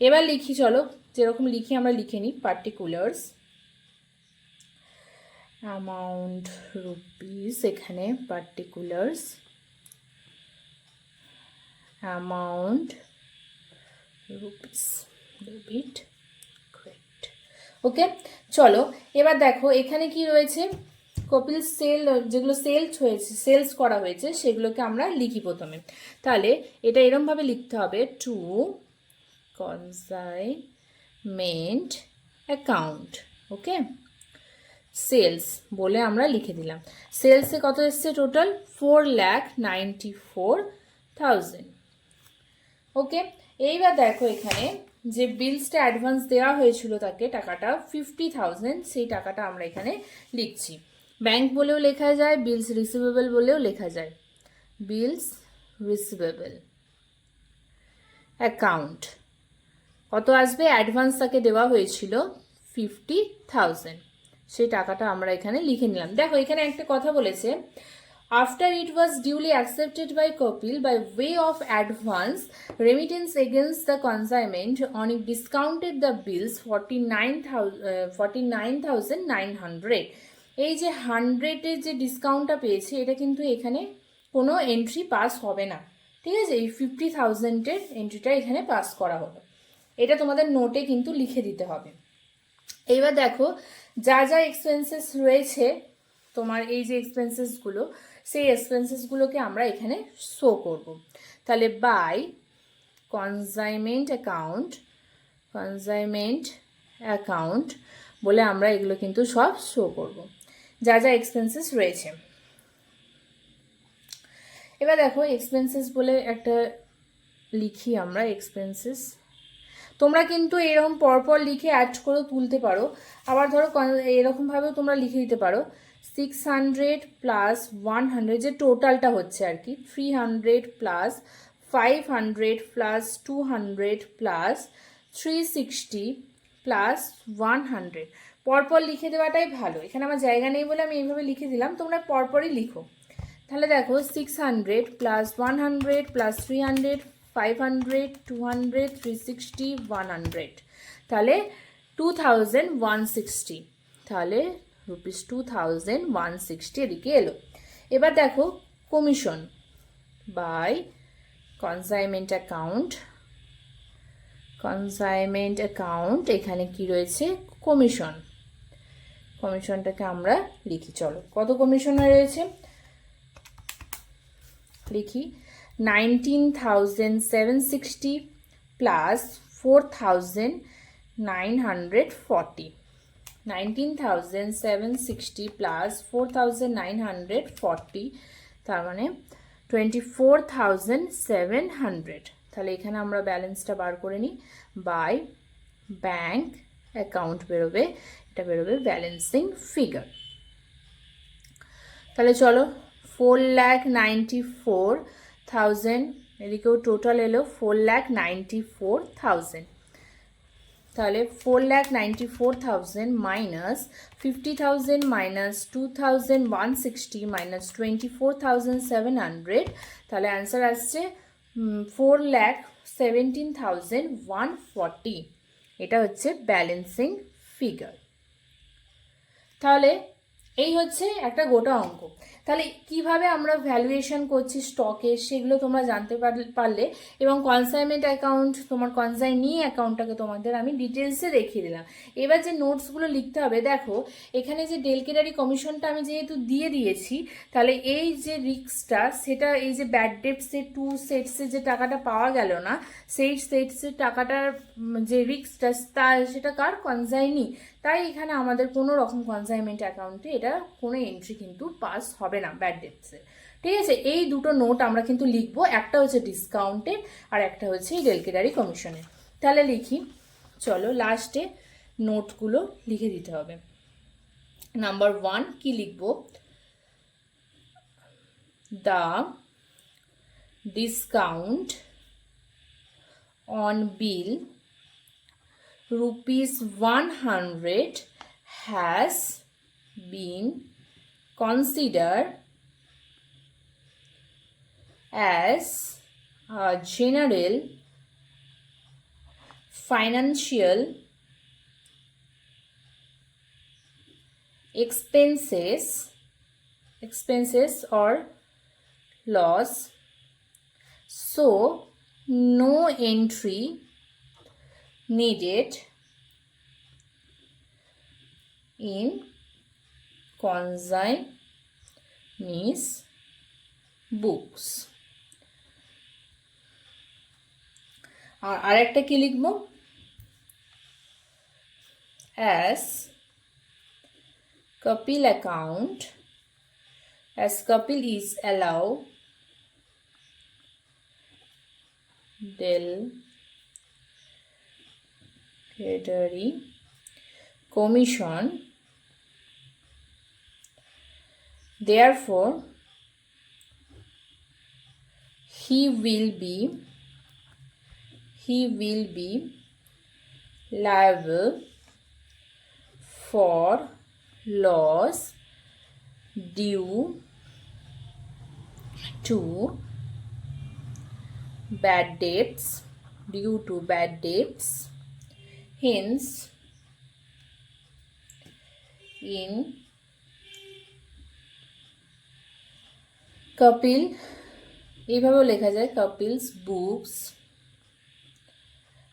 এবার লিখি, চলো যেরকম লিখি আমরা লিখে নিই, পার্টিকুলার্স অ্যামাউন্ট রুপিস, এখানে particulars amount rupees, debit credit. Okay, চলো এবার দেখো এখানে কি রয়েছে, কপিল সেল, যেগুলো সেলস হয়েছে, সেলস করা হয়েছে সেগুলোকে আমরা লিখি প্রথমে। তাহলে এটা এরমভাবে লিখতে হবে, টু কনসাইনমেন্ট অ্যাকাউন্ট। ওকে, সেলস বলে আমরা লিখে দিলাম। সেলসে কত এসছে টোটাল 4,94,000। ওকে, এইবার দেখো এখানে যে বিলসটা অ্যাডভান্স দেওয়া হয়েছিল তাকে টাকাটা 50,000, সেই টাকাটা আমরা এখানে লিখছি। ব্যাংক বলেও লেখা যায়, বিলস রিসিভেবল বলেও লেখা যায়, বিলস রিসিভেবল অ্যাকাউন্ট। কত আসবে, অ্যাডভান্স তাকে দেওয়া হয়েছিল 50,000, সেই টাকাটা আমরা এখানে লিখে নিলাম। দেখো এখানে একটা কথা বলেছে, after it was duly accepted by Kopil by way of advance remittance against the consignment on it discounted the bills 49,900, এই যে 100-এর যে ডিসকাউন্টটা পেয়েছে এটা কিন্তু এখানে কোনো এন্ট্রি পাস হবে না, ঠিক আছে। এই 50,000-এর এন্ট্রিটা এখানে পাস করা হলো, এটা তোমাদের নোটে কিন্তু লিখে দিতে হবে। এইবার দেখো যা যা এক্সপেন্সেস রয়েছে তোমার, এই যে এক্সপেন্সেসগুলো, সেই এক্সপেন্সেসগুলোকে আমরা এখানে শো করব। তাহলে by consignment account, consignment account বলে আমরা এগুলো কিন্তু সব শো করব, যা যা এক্সপেন্সেস রয়েছে। এবার দেখো এক্সপেন্সেস বলে একটা লিখি আমরা, এক্সপেন্সেস তোমরা কিন্তু এরকম পরপর লিখে অ্যাড করে তুলতে পারো, আবার ধরো এরকমভাবেও তোমরা লিখে দিতে পারো 600 প্লাস 100 যে টোটালটা হচ্ছে আর কি, 300 প্লাস 500 প্লাস 200 প্লাস 360 প্লাস 100। পরপর লিখে দেওয়াটাই ভালো, এখানে আমার জায়গা নেই বলে আমি এইভাবে লিখে দিলাম, তোমরা পরপরই লিখো। তাহলে দেখো 600 প্লাস 100 প্লাস 300 500 200 360 100, তাহলে 2160, তাহলে রুপিস 2160 এদিকে এলো। এবার দেখো commission by consignment account, consignment account এখানে কি রয়েছে কমিশন, কমিশনটাকে আমরা লিখি। চলো কত কমিশন রয়েছে লিখি, 19,760 প্লাস 4,940, 19,760 প্লাস 4,940, তার মানে 24,700। তাহলে এখানে আমরা ব্যালেন্সটা বার করে নিই, বাই ব্যাংক অ্যাকাউন্ট বেরোবে, এটা বেরোবে ব্যালেন্সিং ফিগার। তাহলে চলো 4,94,000, এদিকেও টোটাল এলো 4,94,000, তাহলে 4,94,000 মাইনাস 50,000 মাইনাস 2,160 মাইনাস 24,700, তাহলে অ্যান্সার আসছে 4,17,140, এটা হচ্ছে ব্যালেন্সিং ফিগার। তাহলে এই হচ্ছে একটা গোটা অঙ্ক। তাহলে কিভাবে আমরা ভ্যালুয়েশন করছি স্টকে সেগুলো তোমরা জানতে পারলে, এবং কনসাইনমেন্ট অ্যাকাউন্ট তোমার কনসাইনি অ্যাকাউন্টটাকে তোমাদের আমি ডিটেলসে দেখিয়ে দিলাম। এবার যে নোটসগুলো লিখতে হবে, দেখো এখানে যে ডেলকেটারি কমিশনটা আমি যেহেতু দিয়ে দিয়েছি, তাহলে এই যে রিস্কটা সেটা এই যে ব্যাড ডেটসের 2 সেটসের যে টাকাটা পাওয়া গেল না, সেই সেটসের টাকাটার যে রিস্কটা সেটা কার কনসাইনি, তাই এখানে আমাদের কোনো রকম কনসাইনমেন্ট অ্যাকাউন্টে এটা কোনো এন্ট্রি কিন্তু পাস হবে না ব্যাড ডেটসে। ঠিক আছে, এই দুটো নোট আমরা কিন্তু লিখবো, একটা হচ্ছে ডিসকাউন্টের আর একটা হচ্ছে এই ডেলকেটারি কমিশনের। তাহলে লিখি, চলো লাস্টে নোটগুলো লিখে দিতে হবে। নাম্বার 1 কি লিখবো, the discount on bill rupees 100 has been considered as a general financial expenses or loss, so no entry needed in consignees books। আর আরেকটা কি লিখবো, as Kapil account, as Kapil is allowed Delgatory commission, therefore he will be liable for loss due to bad debts, hence in Kapil, এইভাবেও লেখা যায় Kapil's books,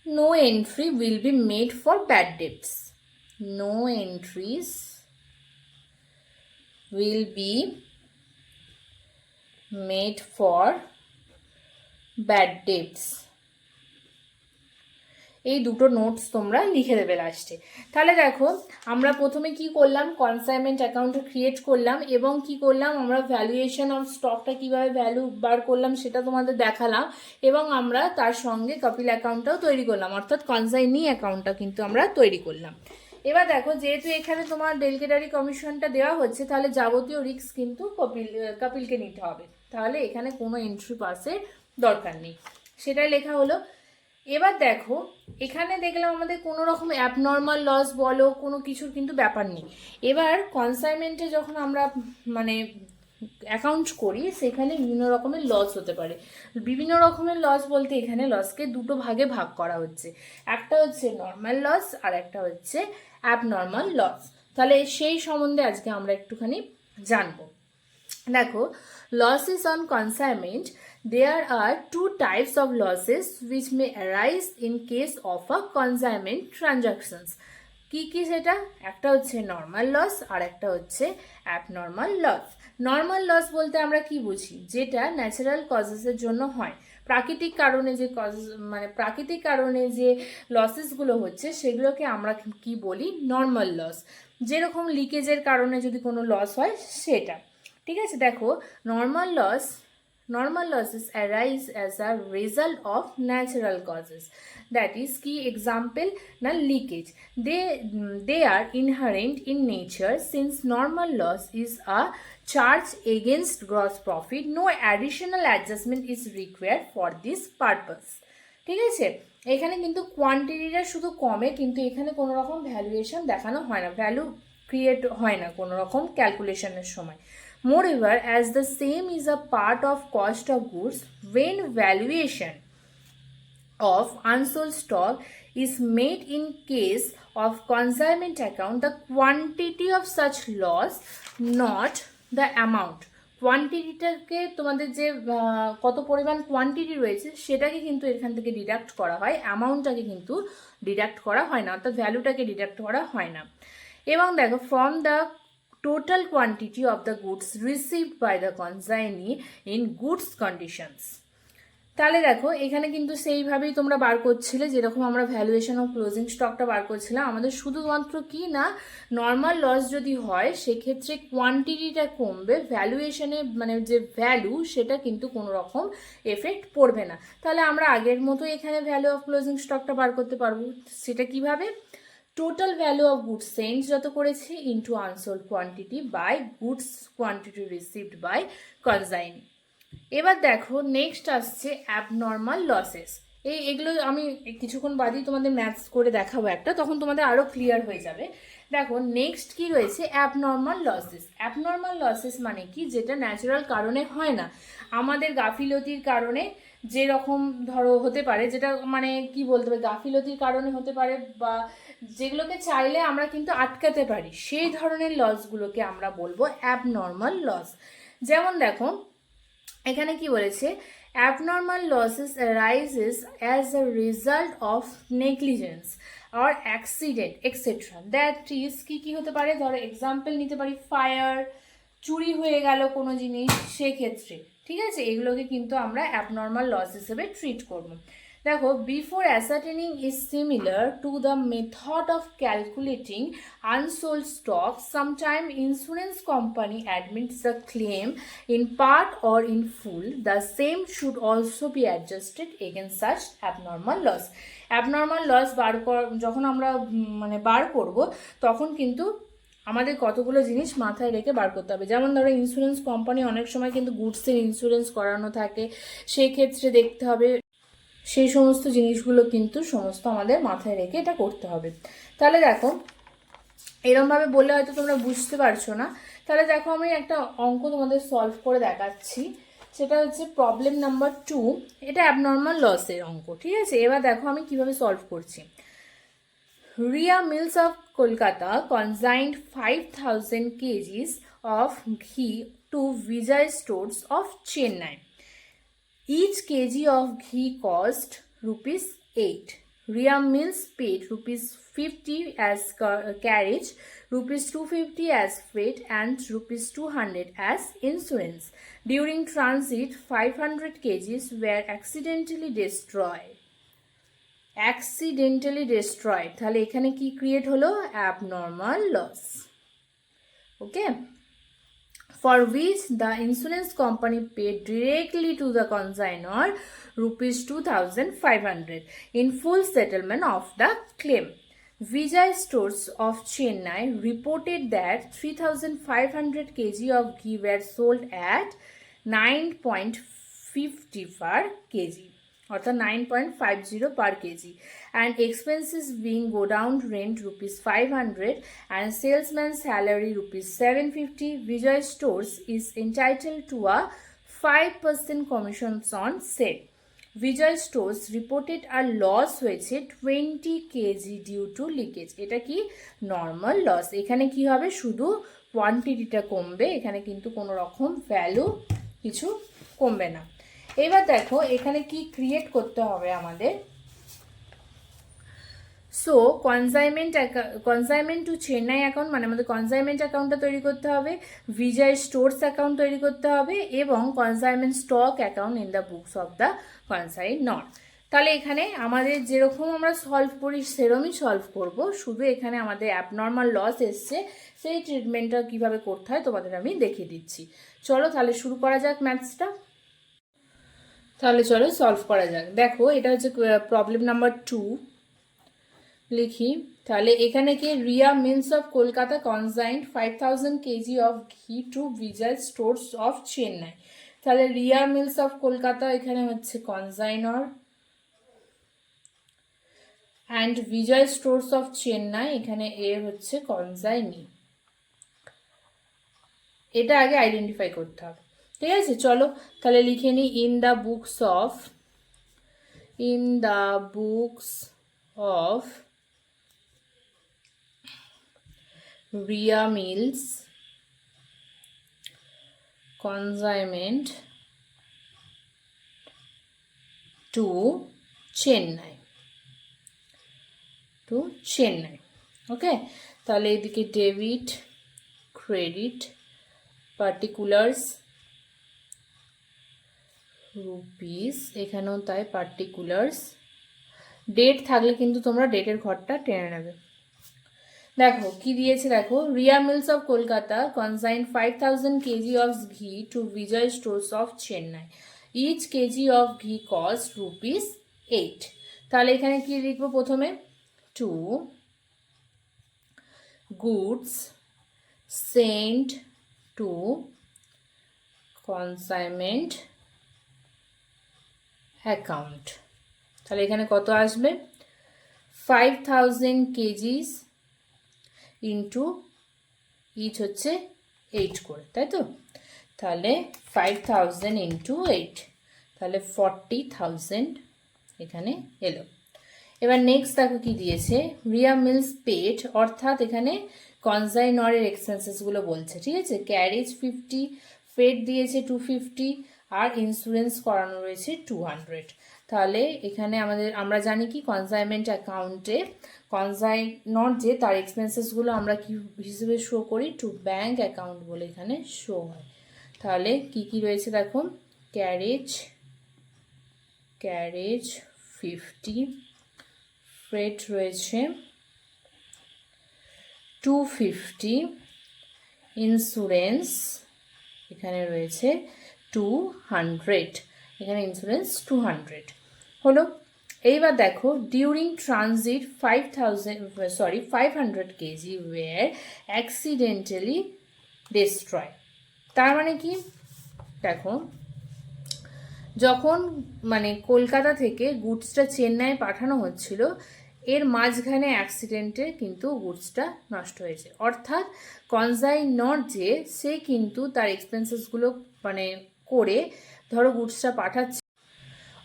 no entry will be made for bad debts, no entries will be made for bad debts এই দুটো notes তোমরা লিখে দেবে লাস্টে। তাহলে দেখো আমরা প্রথমে কি করলাম, কনসাইনমেন্ট অ্যাকাউন্ট ক্রিয়েট করলাম এবং কি করলাম আমরা ভ্যালুয়েশন অফ স্টকটা কিভাবে ভ্যালু বার করলাম সেটা তোমাদের দেখালাম, এবং আমরা তার সঙ্গে কপিল অ্যাকাউন্টটাও তৈরি করলাম, অর্থাৎ কনসাইনি অ্যাকাউন্টটা কিন্তু আমরা তৈরি করলাম। এবার দেখো যেহেতু এখানে তোমার ডেলিগেটারি কমিশনটা দেওয়া হচ্ছে, তাহলে যাবতীয় রিস্ক কিন্তু কপিলকে নিতে হবে, তাহলে এখানে কোনো এন্ট্রি পাসের দরকার নেই, সেটাই লেখা হলো। এবার দেখো এখানে দেখলাম আমাদের কোনো রকম অ্যাবনর্মাল লস বলো কোনো কিছুর কিন্তু ব্যাপার নেই। এবার কনসাইনমেন্টে যখন আমরা মানে অ্যাকাউন্ট করি সেখানে বিভিন্ন রকমের লস হতে পারে। বিভিন্ন রকমের লস বলতে এখানে লসকে দুটো ভাগে ভাগ করা হচ্ছে, একটা হচ্ছে নর্মাল লস আর একটা হচ্ছে অ্যাবনর্মাল লস। তাহলে সেই সম্বন্ধে আজকে আমরা একটুখানি জানবো। দেখো losses on consignment, there are two types of losses which may arise in case of a consignment transactions. কি কি সেটা, একটা হচ্ছে নর্মাল লস আর একটা হচ্ছে অ্যাবনর্মাল লস। নর্মাল লস বলতে আমরা কি বুঝি, যেটা ন্যাচারাল কজেসের জন্য হয়, প্রাকৃতিক কারণে যে প্রাকৃতিক কারণে যে লসেসগুলো হচ্ছে সেগুলোকে আমরা কি বলি, নর্মাল লস। যেরকম লিকেজের কারণে যদি কোনো লস হয় সেটা, ঠিক আছে। দেখো normal losses arise as a result of natural causes, that is key example na leakage. They are inherent in nature. Since normal loss is a charge against gross profit, no additional adjustment is required for this purpose. ঠিক আছে, এখানে কিন্তু কোয়ান্টিটিটা শুধু কমে, কিন্তু এখানে কোনো রকম ভ্যালুয়েশন দেখানো হয় না, ভ্যালু ক্রিয়েট হয় না কোনো রকম ক্যালকুলেশনের সময়। Moreover, as the same is a part of cost of goods, when valuation of unsold stock is made in case of consignment account, the quantity of such loss, not the amount. কোয়ান্টিটিটাকে তোমাদের যে কত পরিমাণ quantity রয়েছে সেটাকে কিন্তু এখান থেকে deduct করা হয়, অ্যামাউন্টটাকে কিন্তু ডিডাক্ট করা হয় না, অর্থাৎ ভ্যালুটাকে ডিডাক্ট করা হয় না। এবং দেখো from the total quantity of the goods received by the consignee in goods conditions. তাহলে দেখো এখানে কিন্তু সেইভাবেই তোমরা বার করছিলে, যেরকম আমরা ভ্যালুয়েশন অফ ক্লোজিং স্টকটা বার করছিলাম। আমাদের শুধুমাত্র কি না, নর্মাল লস যদি হয় সেক্ষেত্রে কোয়ান্টিটিটা কমবে, ভ্যালুয়েশনে যে ভ্যালু সেটা কিন্তু কোনো রকম এফেক্ট পড়বে না। তাহলে আমরা আগের মতো এখানে ভ্যালু অফ ক্লোজিং স্টকটা বার করতে পারবো। সেটা কিভাবে, total value of goods send যত করেছি into unsold quantity by goods quantity received by consignee. এবার দেখো নেক্সট আসছে অ্যাবনর্মাল লসেস। এগুলো আমি কিছুক্ষণ বাদেই তোমাদের ম্যাথস করে দেখাবো একটা, তখন তোমাদের আরও ক্লিয়ার হয়ে যাবে। দেখো নেক্সট কি রয়েছে, অ্যাবনর্মাল লসেস। অ্যাবনর্মাল লসেস মানে কি, যেটা ন্যাচারাল কারণে হয় না, আমাদের গাফিলতির কারণে যেরকম ধরো হতে পারে, যেটা কি বলতে হবে, গাফিলতির কারণে হতে পারে বা যেগুলোকে চাইলে আমরা কিন্তু আটকাতে পারি, সেই ধরনের লসগুলোকে আমরা বলবো অ্যাবনর্মাল লস। যেমন দেখো এখানে কি বলেছে, abnormal losses arises as a result of negligence or accident etcetera. That is কি হতে পারে, ধরো এক্সাম্পল নিতে পারি ফায়ার, চুরি হয়ে গেল কোনো জিনিস, সেক্ষেত্রে ঠিক আছে, এগুলোকে কিন্তু আমরা অ্যাবনর্মাল লস হিসেবে ট্রিট করব। দেখো before ascertaining is similar to the method of calculating unsold stock, sometime insurance company admits the claim in part or in full, the same should also be adjusted against such abnormal loss. Abnormal loss যখন আমরা বার করব তখন কিন্তু আমাদের কতগুলো জিনিস মাথায় রেখে বার করতে হবে। যেমন ধরো ইন্স্যুরেন্স কোম্পানি অনেক সময় কিন্তু গুডসের ইন্স্যুরেন্স করানো থাকে, সেক্ষেত্রে দেখতে হবে সেই সমস্ত জিনিসগুলো কিন্তু সমস্ত আমাদের মাথায় রেখে এটা করতে হবে। তাহলে দেখো এরমভাবে বললে হয়তো তোমরা বুঝতে পারছো না, তাহলে দেখো আমি একটা অঙ্ক তোমাদের সলভ করে দেখাচ্ছি, সেটা হচ্ছে প্রবলেম নাম্বার 2, এটা অ্যাবনর্মাল লসের অঙ্ক, ঠিক আছে। এবার দেখো আমি কিভাবে সলভ করছি। Ria Mills of Kolkata consigned 5,000 kgs of ghee to Vijay Stores of Chennai. Each kg of ghee cost ₹8. Ria Mills paid ₹50 as carriage, ₹250 as freight, and ₹200 as insurance. During transit, 500 kgs were accidentally destroyed. Accidentally destroyed, তাহলে এখানে কি create হলো? Abnormal loss. Okay, for which the insurance company paid directly to the consignor rupees 2500 in full settlement of the claim. Vijay Stores of Chennai reported that 3500 kg of ghee were sold at 9.50 per kg, অর্থাৎ 9.50 per kg, and expenses being go down rent rupees 500 and salesman's salary rupees 750, Vijay Stores is entitled to a 5% commissions on sale. Vijay Stores reported a loss হয়েছে 20 kg due to leakage. এটা কি? Normal loss. এখানে কি হবে? শুধু কোয়ান্টিটিটা কমবে, এখানে কিন্তু কোনো রকম ভ্যালু কিছু কমবে না। এবার দেখো এখানে কি ক্রিয়েট করতে হবে আমাদের। So consignment to Chennai account, মানে আমাদের কনসাইনমেন্ট অ্যাকাউন্টটা তৈরি করতে হবে, বিজয় স্টোরস অ্যাকাউন্ট তৈরি করতে হবে, এবং consignment stock account in the books of the কনসাইনর। তাহলে এখানে আমাদের যেরকম আমরা সলভ করি সেরমই সলভ করব, শুধু এখানে আমাদের অ্যাবনর্মাল লস এসছে, সেই ট্রিটমেন্টটা কীভাবে করতে হয় তোমাদের আমি দেখিয়ে দিচ্ছি। চলো তাহলে শুরু করা যাক ম্যাথসটা। তাহলে চলো সলভ করা যাক। দেখো এটা হচ্ছে প্রবলেম নাম্বার 2, লিখি। তাহলে এখানে কি? Riya mills of Kolkata consigned 5000 KG of ghee to Vijay stores of Chennai. তাহলে রিয়া মিলস অফ কলকাতা এখানে হচ্ছে consignor, and Vijay stores of Chennai এখানে এ হচ্ছে কনসাইনি। এটা আগে আইডেন্টিফাই করতে হবে, ঠিক আছে? চলো তাহলে লিখে নিই। In the books of Ria Mills consignment to Chennai, ওকে। তাহলে এদিকে ডেবিট, ক্রেডিট, পার্টিকুলার্স রুপিস, এখানেও তাই পার্টিকুলার্স। ডেট থাকলে কিন্তু তোমরা ডেটের ঘরটা টেনে নেবে। দেখো কি দিয়েছে, দেখো Riya mills of Kolkata consign 5000 KG of ghee to Vijay stores of Chennai, each KG of ghee cost rupees 8। তাহলে এখানে কি লিখবো? প্রথমে to goods sent to consignment account. তাহলে এখানে কত আসবে? 5000 কেজিস ইন্টু ইচ হচ্ছে 8 করে, তাই তো? তাহলে 5000 ইন্টু 8, তাহলে 40,000 এখানে এলো। এবার নেক্সট দেখো কি দিয়েছে, রিয়া মিলস পেড, অর্থাৎ এখানে কনসাইনরের এক্সপেন্সেসগুলো বলছে, ঠিক আছে? ক্যারেজ 50, ফেড দিয়েছে 250, আর ইন্স্যুরেন্স করানো রয়েছে 200। তাহলে এখানে আমরা জানি কি কনসাইনমেন্ট অ্যাকাউন্টে কনসাইনর যে তার এক্সপেন্সেসগুলো আমরা কি হিসেবে শো করি? টু ব্যাঙ্ক অ্যাকাউন্ট বলে এখানে শো হয়। তাহলে কি কি রয়েছে দেখো, ক্যারেজ 50, ফ্রেট রয়েছে 250, ইন্স্যুরেন্স এখানে রয়েছে 200, এখানে ইন্স্যুরেন্স 200 হলো। এইবার দেখো during transit 500 kg were accidentally destroy. তার মানে কি? দেখো যখন মানে কলকাতা থেকে গুডসটা চেন্নাই পাঠানো হচ্ছিল, এর মাঝখানে অ্যাক্সিডেন্টে কিন্তু গুডসটা নষ্ট হয়েছে, অর্থাৎ কনসাইনর যে সে কিন্তু তার এক্সপেন্সেসগুলো মানে করে ধরো গুডসটা পাঠাচ্ছে,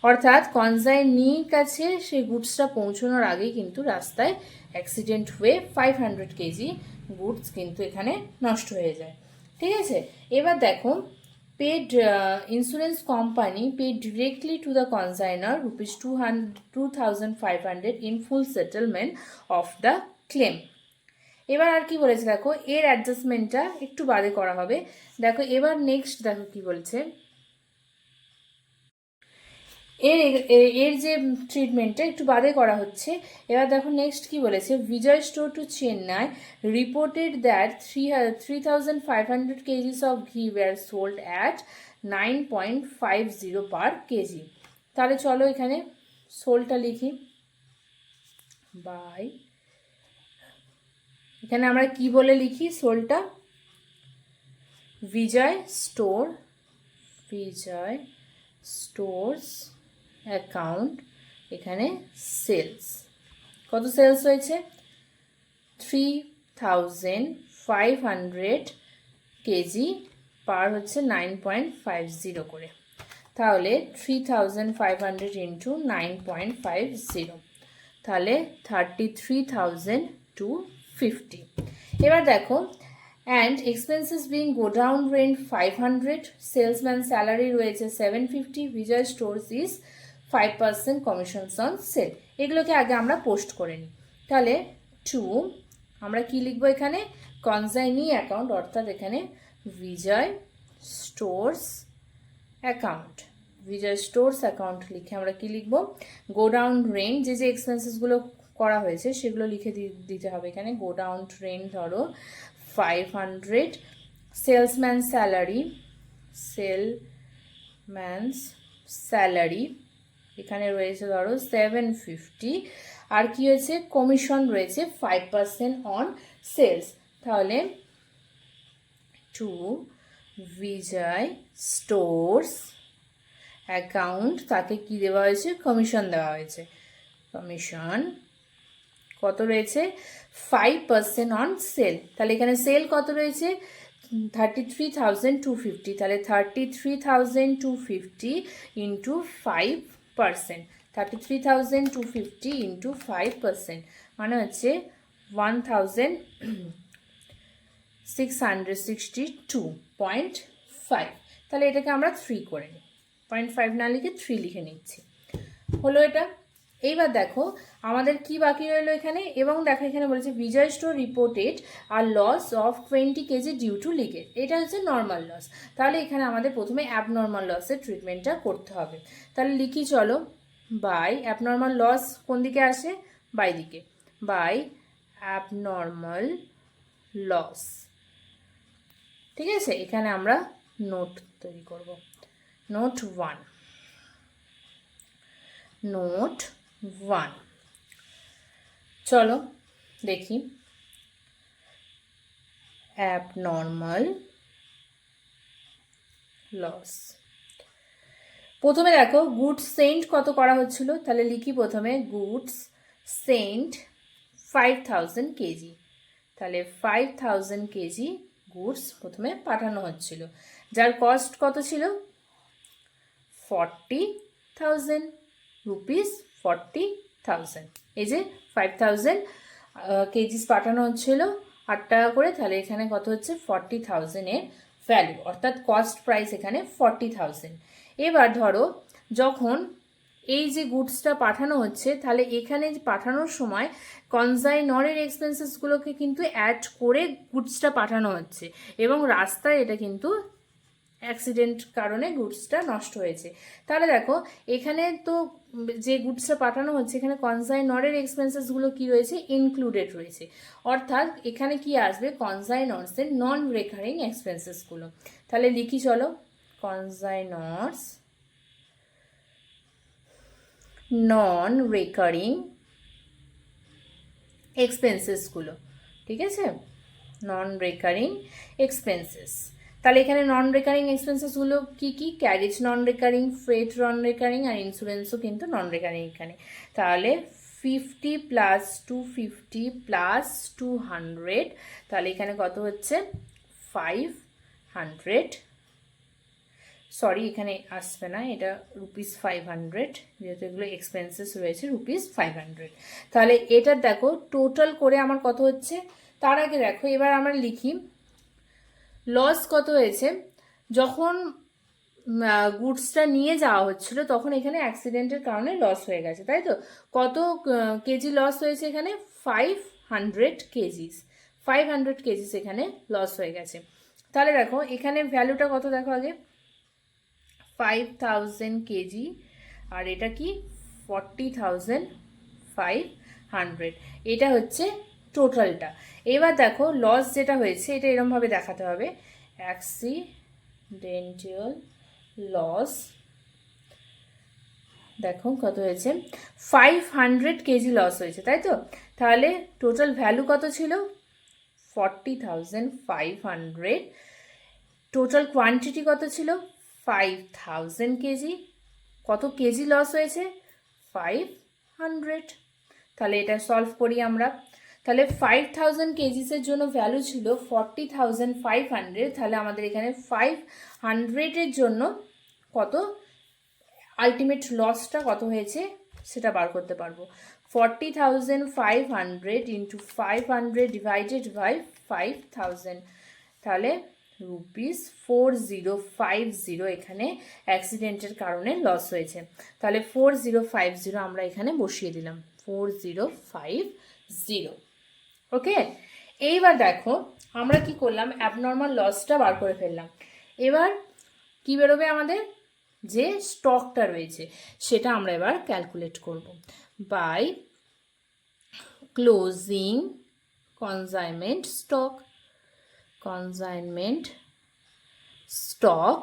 অর্থাৎ কনসাইনির কাছে সেই গুডসটা পৌঁছানোর আগেই কিন্তু রাস্তায় অ্যাক্সিডেন্ট হয়ে 500 কেজি গুডস কিন্তু এখানে নষ্ট হয়ে যায়, ঠিক আছে? এবার দেখো paid insurance company paid directly to the consignor rupees 2500 in full settlement of the claim. এবার আর কি বলেছে দেখো, এর অ্যাডজাস্টমেন্টটা একটু বাদে করা হবে। দেখো এবার নেক্সট দেখো কি বলছে, এর যে ট্রিটমেন্টটা একটু বাদে করা হচ্ছে। এবার দেখো নেক্সট কি বলেছে, Vijay store to Chennai reported that 3,500 KGs of ghee were sold at 9.50 per KG. তাহলে চলো এখানে সোলটা লিখি বাই, এখানে আমরা কি বলে লিখি সোলটা, বিজয় স্টোরস অ্যাকাউন্ট, এখানে সেলস, কত সেলস হয়েছে 3,500 কেজি পার হচ্ছে 9.50 করে, তাহলে 3,500 ইন্টু 9.50, তাহলে 33,250। এবার দেখো, and expenses being godown rent 500, salesman salary রয়েছে 750, Vijay stores is 5% commissions on sale. এগুলোকে আগে আমরা পোস্ট করে নিই। তাহলে টু আমরা কি লিখবো এখানে, কনসাইনি অ্যাকাউন্ট, অর্থাৎ এখানে বিজয় স্টোরস অ্যাকাউন্ট, বিজয় স্টোরস অ্যাকাউন্ট লিখে আমরা কি লিখবো, গোডাউন রেন্ট, যে যে এক্সপেন্সেসগুলো করা হয়েছে সেগুলো লিখে দিতে হবে এখানে। গোডাউন রেন্ট ধরো 500, সেলসম্যানস স্যালারি এখানে রয়েছে ধরো 750, আর কি হয়েছে কমিশন রয়েছে 5% অন সেলস, তাহলে টু বিজয় স্টোরস অ্যাকাউন্ট, তাকে কি দেওয়া হয়েছে, কমিশন দেওয়া হয়েছে, কমিশন কত রয়েছে 5% অন সেল। তাহলে এখানে সেল কত রয়েছে 33,250, তাহলে 33,250 ইন্টু 5%, 33,250 ইন্টু 5% মানে হচ্ছে 1,662.5। তাহলে এটাকে আমরা 3 করে নিই, 0.5 না লিখে 3 লিখে নিচ্ছি, হলো এটা। এইবার দেখো আমাদের কি বাকি রইলো এখানে, এবং দেখো এখানে বলেছে Vijay store reported a loss of 20 KG due to leakage, এটা হচ্ছে নর্মাল লস। তাহলে এখানে আমাদের প্রথমে অ্যাবনর্মাল লসের ট্রিটমেন্টটা করতে হবে। তাহলে লিখি চলো, বাই অ্যাবনর্মাল লস কোন দিকে আসে, বাই দিকে, বাই অ্যাবনর্মাল লস, ঠিক আছে। এখানে আমরা নোট তৈরি করব, নোট 1, চলো দেখি, অ্যাবনর্মাল লস। প্রথমে দেখো গুডস সেন্ট কত করা হচ্ছিল, তাহলে লিখি প্রথমে গুডস সেন্ট 5,000 কেজি, তাহলে 5,000 কেজি গুডস প্রথমে পাঠানো হচ্ছিল, যার কস্ট কত ছিল 40,000 রুপিস, 40,000, এই যে 5,000 কেজিস পাঠানো হচ্ছিল 8 টাকা করে, তাহলে এখানে কত হচ্ছে 40,000 এর ভ্যালু, অর্থাৎ কস্ট প্রাইস এখানে 40,000। এবার ধরো যখন এই যে গুডসটা পাঠানো হচ্ছে, তাহলে এখানে পাঠানোর সময় কনসাইনরের এক্সপেন্সেসগুলোকে কিন্তু অ্যাড করে গুডসটা পাঠানো হচ্ছে, এবং রাস্তায় এটা কিন্তু অ্যাক্সিডেন্ট কারণে গুডসটা নষ্ট হয়েছে। তাহলে দেখো এখানে তো যে গুডসটা পাঠানো হচ্ছে এখানে কনসাইনরের এক্সপেন্সেসগুলো কি রয়েছে, ইনক্লুডেড রয়েছে, অর্থাৎ এখানে কি আসবে কনসাইনর্সের নন রেকারিং এক্সপেন্সেসগুলো। তাহলে লিখি চলো, কনসাইনর্স নন রেকারিং এক্সপেন্সেসগুলো, ঠিক আছে, নন রেকারিং এক্সপেন্সেস। তাহলে এখানে নন রেকারিং এক্সপেন্সেসগুলো কী কী, ক্যারেজ নন রেকারিং, ফ্রেট নন রেকারিং, আর ইন্স্যুরেন্সও কিন্তু নন রেকারিং এখানে। তাহলে 50 প্লাস 250 প্লাস 200, তাহলে এখানে কত হচ্ছে 500, সরি এখানে আসবে না, এটা ₹500, যেহেতু এগুলো এক্সপেন্সেস রয়েছে ₹500। তাহলে এটা দেখো টোটাল করে আমার কত হচ্ছে, তার আগে দেখো এবার আমরা লিখি লস কত হয়েছে, যখন গুডসটা নিয়ে যাওয়া হচ্ছিল তখন এখানে অ্যাক্সিডেন্টের কারণে লস হয়ে গেছে, তাই তো। কত কেজি লস হয়েছে এখানে 500 কেজিস, 500 কেজিস এখানে লস হয়ে গেছে। তাহলে দেখো এখানে ভ্যালুটা কত দেখো আগে, 5,000 কেজি আর এটা কি 40,500, এটা হচ্ছে টোটালটা। এবার দেখো লস যেটা হয়েছে এটা এরমভাবে দেখাতে হবে, অ্যাক্সিডেন্টাল লস, দেখো কত হয়েছে 500 কেজি লস হয়েছে, তাই তো? তাহলে টোটাল ভ্যালু কত ছিল 40,500, টোটাল কোয়ান্টিটি কত ছিল 5,000 কেজি, কত কেজি লস হয়েছে 500। তাহলে এটা সলভ করি আমরা। তাহলে 5,000 কেজিসের জন্য ভ্যালু ছিল 40,500, তাহলে আমাদের এখানে 500-এর জন্য কত আলটিমেট লসটা কত হয়েছে সেটা বার করতে পারবো। 40,500 ইন্টু 500 ডিভাইডেড বাই 5,000, তাহলে ₹4050 এখানে অ্যাক্সিডেন্টের কারণে লস হয়েছে। তাহলে 4050 আমরা এখানে বসিয়ে দিলাম, 4050। ওকে, এইবার দেখো আমরা কি করলাম, অ্যাবনর্মাল লসটা বার করে ফেললাম। এবার কি বেরোবে আমাদের, যে স্টকটা রয়েছে সেটা আমরা এবার ক্যালকুলেট করব। By closing consignment stock, consignment stock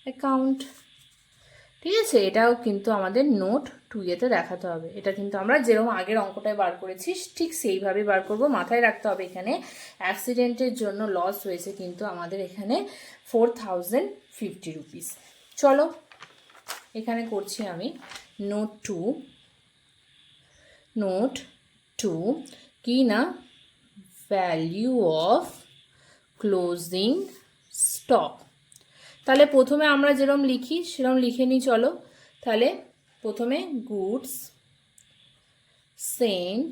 account, ঠিক আছে? এটাও কিন্তু আমাদের নোট 2-তে দেখাতে হবে। এটা কিন্তু আমরা যেরকম আগের অঙ্কটায় বার করেছি ঠিক সেইভাবে বার করব। মাথায় রাখতে হবে এখানে অ্যাক্সিডেন্টের জন্য লস হয়েছে কিন্তু আমাদের এখানে 4,050 রুপিস। চলো এখানে করছি আমি নোট 2 কি না, ভ্যালু অফ ক্লোজিং স্টক। তাহলে প্রথমে আমরা যেরকম লিখি সেরকম লিখে নিই, চলো। তাহলে প্রথমে গুডস সেন্ট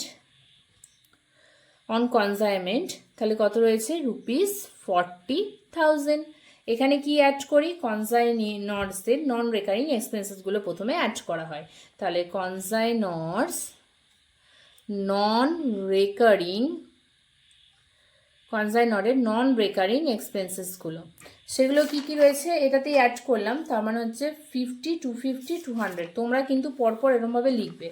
অন কনসাইনমেন্ট, তাহলে কত রয়েছে ₹40,000। এখানে কি অ্যাড করি, কনসাইনর্সের নন রেকারিং এক্সপেন্সেসগুলো প্রথমে অ্যাড করা হয়। তাহলে কনসাইনর্স নন রেকারিং, কনসাইনরের নন রেকারিং এক্সপেন্সেসগুলো সেগুলো কি কি রয়েছে এটাতেই অ্যাড করলাম। তার মানে হচ্ছে 50, 250, 200। তোমরা কিন্তু পরপর এরকমভাবে লিখবে।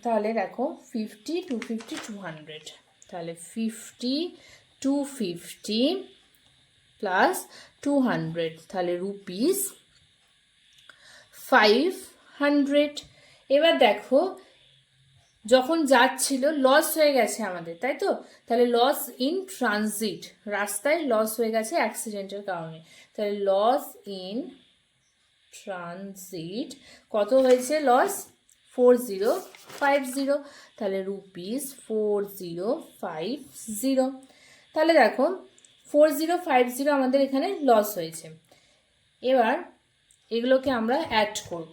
তাহলে দেখো 50, 250, 200, তাহলে 50, 250 প্লাস 200, তাহলে ₹500। এবার দেখো যখন যাচ্ছিল লস হয়ে গেছে আমাদের, তাই তো? তাহলে লস ইন ট্রানজিট, রাস্তায় লস হয়ে গেছে অ্যাক্সিডেন্টের কারণে। তাহলে লস ইন ট্রানজিট কত হয়েছে লস 4050, তাহলে ₹4050। তাহলে দেখো 4050 আমাদের এখানে লস হয়েছে। এবার এগুলোকে আমরা অ্যাড করব।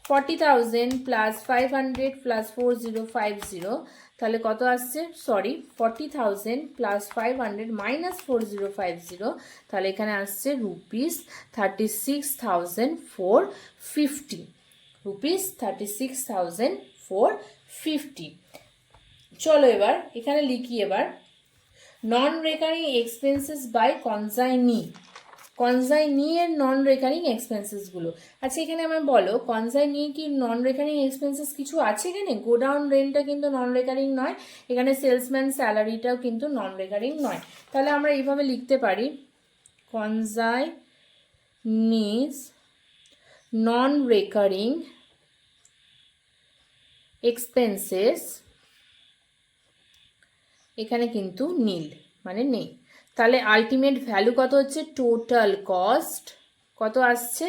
40,000 প্লাস 500 প্লাস 4050, তাহলে কত আসছে, সরি 40,000 প্লাস 500 মাইনাস 4050, তাহলে এখানে আসছে ₹36,450, ₹36,450। চলো এবার এখানে লিখি এবার non recurring expenses by consignee, consignee এর নন রেকারিং এক্সপেন্সেসগুলো। আচ্ছা এখানে আমার বলো কনসাইনি কি নন রেকারিং এক্সপেন্সেস কিছু আছে এখানে? গোডাউন রেন্টটা কিন্তু নন রেকারিং নয়, এখানে সেলসম্যান স্যালারিটাও কিন্তু নন রেকারিং নয়। তাহলে আমরা এইভাবে লিখতে পারি কনসাইনিজ নন রেকারিং এক্সপেন্সেস, এখানে কিন্তু নীল মানে নেই। তাহলে আলটিমেট ভ্যালু কত হচ্ছে, টোটাল কস্ট কত আসছে,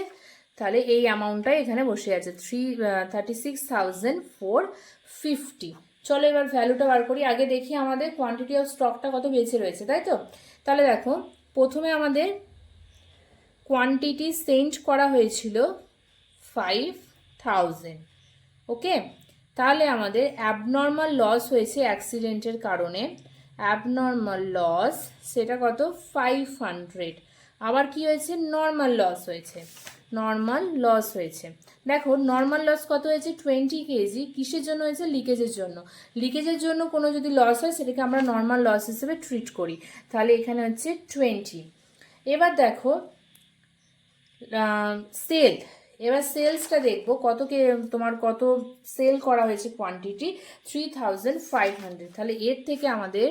তাহলে এই অ্যামাউন্টটাই এখানে বসে আছে 36,450। চলো এবার ভ্যালুটা বার করি। আগে দেখি আমাদের কোয়ান্টিটি অফ স্টকটা কত বেঁচে রয়েছে, তাই তো? তাহলে দেখো প্রথমে আমাদের কোয়ান্টিটি সেন্ড করা হয়েছিল 5,000, ওকে। তাহলে আমাদের অ্যাবনর্মাল লস হয়েছে অ্যাক্সিডেন্টের কারণে, অ্যাবনর্মাল লস সেটা কত 500। আবার কি হয়েছে, নর্মাল লস হয়েছে, নর্মাল লস হয়েছে। দেখো নর্মাল লস কত হয়েছে 20 কেজি, কিসের জন্য হয়েছে, লিকেজের জন্য। লিকেজের জন্য কোনো যদি লস হয় সেটাকে আমরা নর্মাল লস হিসেবে ট্রিট করি, তাহলে এখানে হচ্ছে 20। এবার দেখো সেল, এবার সেলসটা দেখবো তোমার কত সেল করা হয়েছে কোয়ান্টিটি 3500, তাহলে এর থেকে আমাদের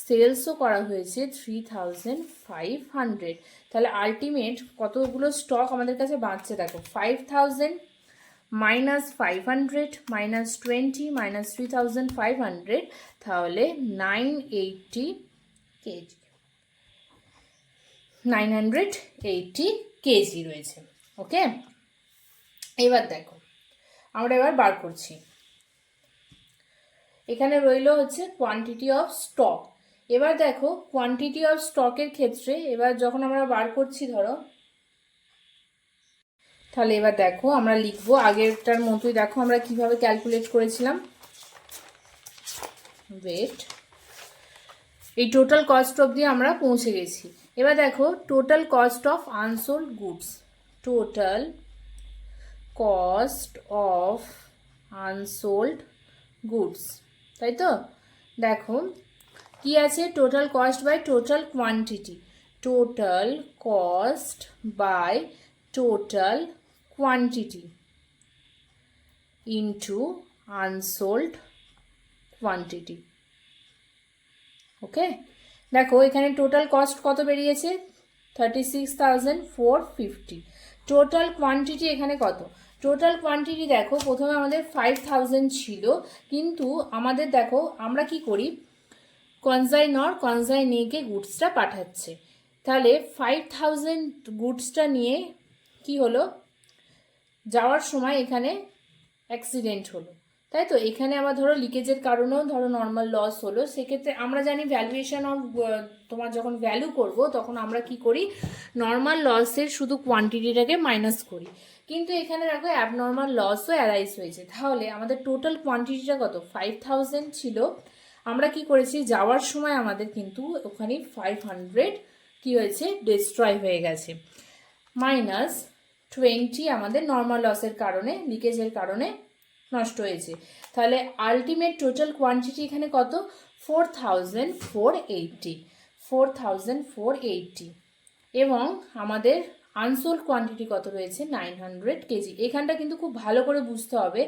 সেলসও করা হয়েছে 3500, তাহলে আলটিমেট কতগুলো স্টক আমাদের কাছে বাঁচছে দেখো 5000 মাইনাস 500 মাইনাস 20 মাইনাস 3500, তাহলে 980 কেজি, 980 কেজি রয়েছে। ওকে, এবার দেখো আমরা এবার বার করছি। এখানে রইল হচ্ছে কোয়ান্টিটি অফ স্টক। এবার দেখো কোয়ান্টিটি অফ স্টকের ক্ষেত্রে এবার যখন আমরা বার করছি ধরো, তাহলে এবার দেখো আমরা লিখবো আগেরটার মতোই। দেখো আমরা কিভাবে ক্যালকুলেট করেছিলাম, ওয়েট, এই টোটাল কস্ট অবধি আমরা পৌঁছে গেছি। এবার দেখো total cost of unsold goods, total cost of unsold goods, তাই তো? দেখো কি আছে, total cost by total quantity, total cost by total quantity into unsold quantity. Okay, দেখো এখানে টোটাল কস্ট কত বেরিয়েছে 36,450, টোটাল কোয়ান্টিটি এখানে কত, টোটাল কোয়ান্টিটি দেখো প্রথমে আমাদের 5000 ছিল, কিন্তু আমাদের দেখো আমরা কি করি, কনসাইনরকে গুডসটা পাঠাচ্ছে, তাহলে 5000 গুডসটা নিয়ে কি হলো, যাওয়ার সময় এখানে অ্যাক্সিডেন্ট হলো, তাই তো? এখানে আবার ধরো লিকেজের কারণেও ধরো নর্মাল লস হলো, সেক্ষেত্রে আমরা জানি ভ্যালুয়েশন অফ, তোমার যখন ভ্যালু করব তখন আমরা কি করি, নর্মাল লসের শুধু কোয়ান্টিটিটাকে মাইনাস করি, কিন্তু এখানে দেখো অ্যাবনর্মাল লসও অ্যারাইজ হয়েছে, তাহলে আমাদের টোটাল কোয়ান্টিটিটা কত 5000 ছিল, আমরা কি করেছি যাওয়ার সময় আমাদের কিন্তু ওখানে 500 কি হয়েছে, ডিস্ট্রয় হয়ে গেছে, মাইনাস 20 আমাদের নর্মাল লসের কারণে, লিকেজের কারণে নষ্ট হয়েছে, তাহলে আলটিমেট টোটাল কোয়ান্টিটি এখানে কত 4480, এবং আমাদের আনসোল্ড কোয়ান্টিটি কত রয়েছে 900 কেজি। এখানটা কিন্তু খুব ভালো করে বুঝতে হবে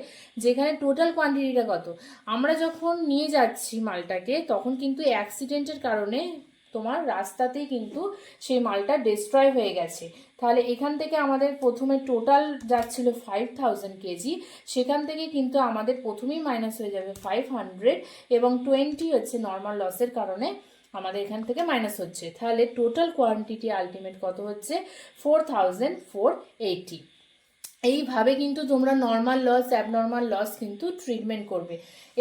যেখানে টোটাল কোয়ান্টিটিটা কত, আমরা যখন নিয়ে যাচ্ছি মালটাকে তখন কিন্তু অ্যাক্সিডেন্টের কারণে তোমার রাস্তাতেই কিন্তু সেই মালটা ডিস্ট্রয় হয়ে গেছে, তাহলে এখান থেকে আমাদের প্রথমে টোটাল যাচ্ছিল 5000 কেজি, সেখান থেকে কিন্তু আমাদের প্রথমেই মাইনাস হয়ে যাবে 500, এবং 20 হচ্ছে নর্মাল লসের কারণে আমাদের এখান থেকে মাইনাস হচ্ছে, তাহলে টোটাল কোয়ান্টিটি আলটিমেট কত হচ্ছে 4480। এইভাবে কিন্তু তোমরা নর্মাল লস অ্যাবনর্মাল লস কিন্তু ট্রিটমেন্ট করবে,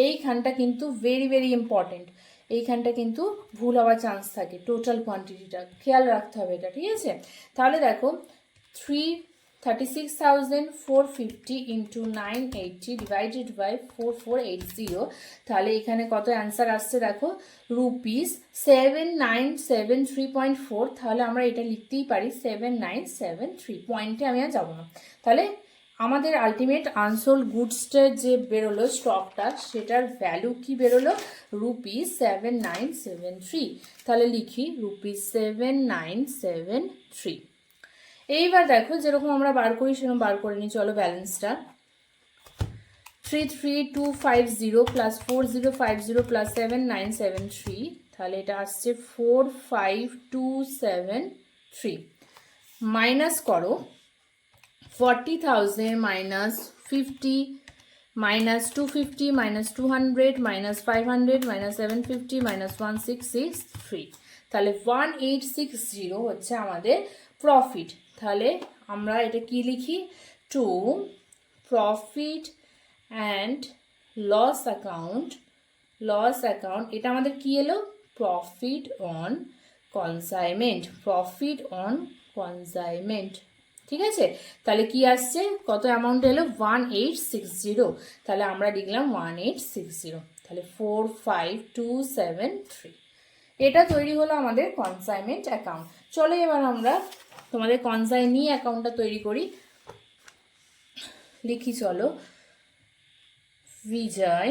এইখানটা কিন্তু ভেরি ভেরি ইম্পর্টেন্ট, এইখানটা কিন্তু ভুল হওয়ার চান্স থাকে, টোটাল কোয়ান্টিটিটা খেয়াল রাখতে হবে এটা, ঠিক আছে? তাহলে দেখো 36,450 ইন্টু 980 ডিভাইডেড বাই 4480, তাহলে এখানে কত অ্যান্সার আসছে দেখো রুপিস 7973.4, তাহলে আমরা এটা লিখতেই পারি 7973, পয়েন্টে আমি আর যাবো না, তাহলে আমাদের আলটিমেট আনসোল্ড গুডসটার যে বেরোলো স্টকটা সেটার ভ্যালু কি বেরোলো রুপিস 7973, তাহলে লিখি রুপিস 7973। এইবার দেখো যেরকম আমরা বার করি সেরকম বার করে নিই, চলো ব্যালেন্সটা 33250 প্লাস 4050 প্লাস 7973, তাহলে এটা আসছে 45273, মাইনাস করো 40,000 minus 50 minus 250 minus 200 minus 500 minus 750 minus 1663, তাহলে 1860 হচ্ছে আমাদের প্রফিট। তাহলে আমরা এটা কি লিখি, to profit and loss account, এটা আমাদের কি এলো profit on consignment, profit on consignment, ঠিক আছে? তাহলে কি আসছে, কত অ্যামাউন্ট এলো 1860, তাহলে আমরা লিখলাম 1860, তাহলে 45273, এটা তৈরি হলো আমাদের কনসাইনমেন্ট অ্যাকাউন্ট। চলো এবার আমরা তোমাদের কনসাইনি অ্যাকাউন্টটা তৈরি করি, লিখি চলো বিজয়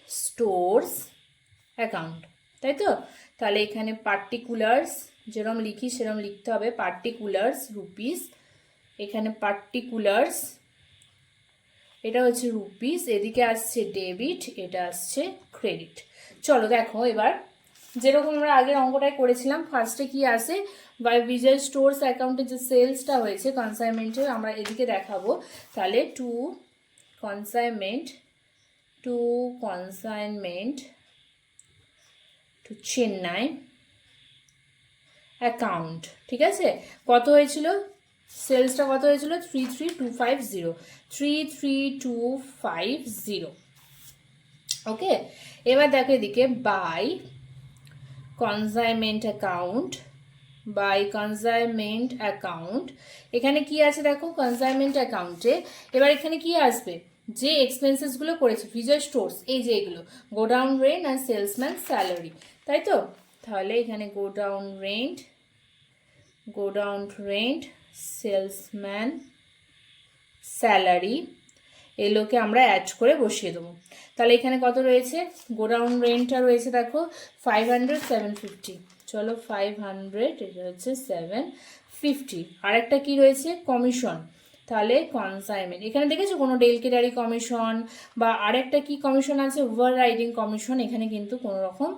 স্টোরস অ্যাকাউন্ট, তাই তো? তাহলে এখানে পার্টিকুলার্স যেরকম লিখি সেরকম লিখতে হবে, পার্টিকুলার্স রুপিস এখানে পার্টিকুলার্স, এটা হচ্ছে রুপিস, এদিকে আসছে ডেবিট, এটা আসছে ক্রেডিট। চলো দেখো এবার যেরকম আমরা আগের অঙ্কটাই করেছিলাম, ফার্স্টে কি আসে, বাই বিজয় স্টোর্স অ্যাকাউন্টে যে সেলসটা হয়েছে কনসাইনমেন্টে আমরা এদিকে দেখাবো। তাহলে to consignment to Chennai account, ঠিক আছে, কত হয়েছিল, সেলসটা কত হয়েছিল 33250, 33250। ওকে, এবার দেখো এদিকে বাই কনসাইনমেন্ট অ্যাকাউন্ট, এখানে কি আছে দেখো কনসাইনমেন্ট অ্যাকাউন্টে। এবার এখানে কি আসবে, যে এক্সপেন্সেসগুলো করেছে বিজয় স্টোর্স, এই যে এগুলো গোডাউন রেন্ট আর সেলসম্যান স্যালারি, তাই তো। তাহলে এখানে গোডাউন রেন্ট সেলসম্যান স্যালারি এগুলোকে আমরা অ্যাড করে বসিয়ে দেবো। তাহলে এখানে কত রয়েছে, গোডাউন রেন্টটা রয়েছে দেখো 500 750, চলো 500, এটা হচ্ছে 750। আরেকটা কি রয়েছে কমিশন, তাহলে কনসাইনমেন্ট, এখানে দেখেছো কোনো ডেলকেটারি কমিশন বা আরেকটা কি কমিশন আছে ওভার রাইডিং কমিশন, এখানে কিন্তু কোনো রকম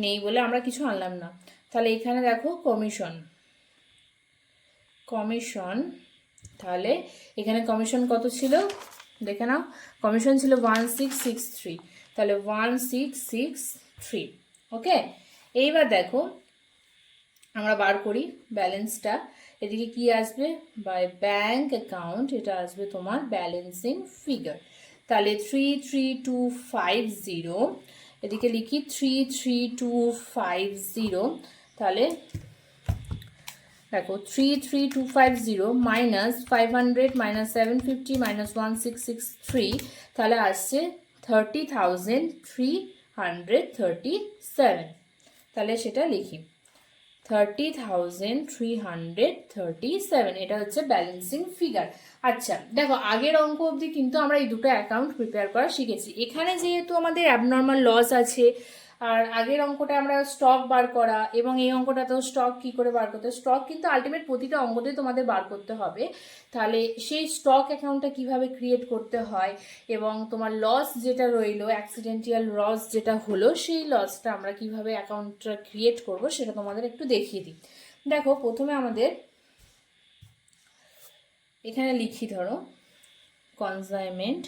নেই বলে আমরা কিছু আনলাম না। তাহলে এখানে দেখো কমিশন, তাহলে এখানে কমিশন কত ছিল দেখে নাও, কমিশন ছিল 1663, তাহলে 1663। ওকে, এইবার দেখো আমরা বার করি ব্যালেন্সটা, এদিকে কি আসবে বাই ব্যাংক অ্যাকাউন্ট, এটা আসবে তোমার ব্যালেন্সিং ফিগার। তাহলে 33250, এদিকে লিখি 33250, তাহলে দেখো 33250 মাইনাস 500 মাইনাস 750 মাইনাস 1663, তাহলে আসছে 30,337। তাহলে সেটা লিখি 30,337, এটা হচ্ছে ব্যালেন্সিং ফিগার। আচ্ছা দেখো আগের অঙ্ক অবধি কিন্তু আমরা এই দুটো অ্যাকাউন্ট প্রিপেয়ার করা শিখেছি। এখানে যেহেতু আমাদের অ্যাবনর্মাল লস আছে, আর আগের অঙ্কটা আমরা স্টক বার করা, এবং এই অঙ্কটাতেও স্টক কি করে বার করতে, স্টক কিন্তু আলটিমেট প্রতিটা অঙ্কতেই তোমাদের বার করতে হবে। তাহলে সেই স্টক অ্যাকাউন্টটা কিভাবে ক্রিয়েট করতে হয়, এবং তোমার লস যেটা রইলো অ্যাক্সিডেন্টাল লস যেটা হলো, সেই লসটা আমরা কিভাবে অ্যাকাউন্টটা ক্রিয়েট করব সেটা তোমাদের একটু দেখিয়ে দিই। দেখো প্রথমে আমাদের এখানে লিখি, ধরো কনসাইনমেন্ট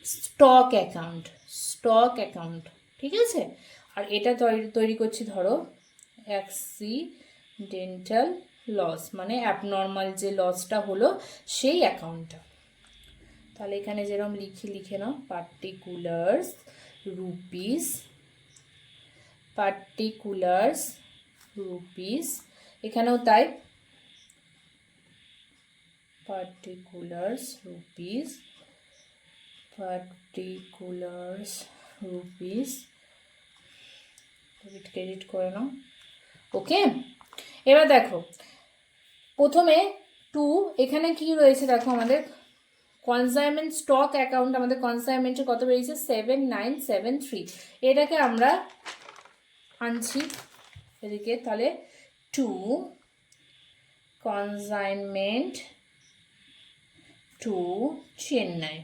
স্টক অ্যাকাউন্ট, ঠিক আছে। আর এটা তৈরি করছি ধরো অ্যাক্সিডেন্টাল লস, মানে অ্যাবনর্মাল যে লসটা হলো সেই অ্যাকাউন্টটা। তাহলে এখানে যেরকম লিখে নাও পার্টিকুলার্স রুপিস, এখানেও তাই পার্টিকুলার্স রুপিস ক্রেডিট করে নাও। ওকে, এবার দেখো প্রথমে এখানে কি রয়েছে দেখো, আমাদের কনসাইনমেন্ট স্টক অ্যাকাউন্ট, আমাদের কনসাইনমেন্টে কত বেরিয়েছে 7973, এটাকে আমরা আনছি এদিকে। তাহলে consignment to Chennai,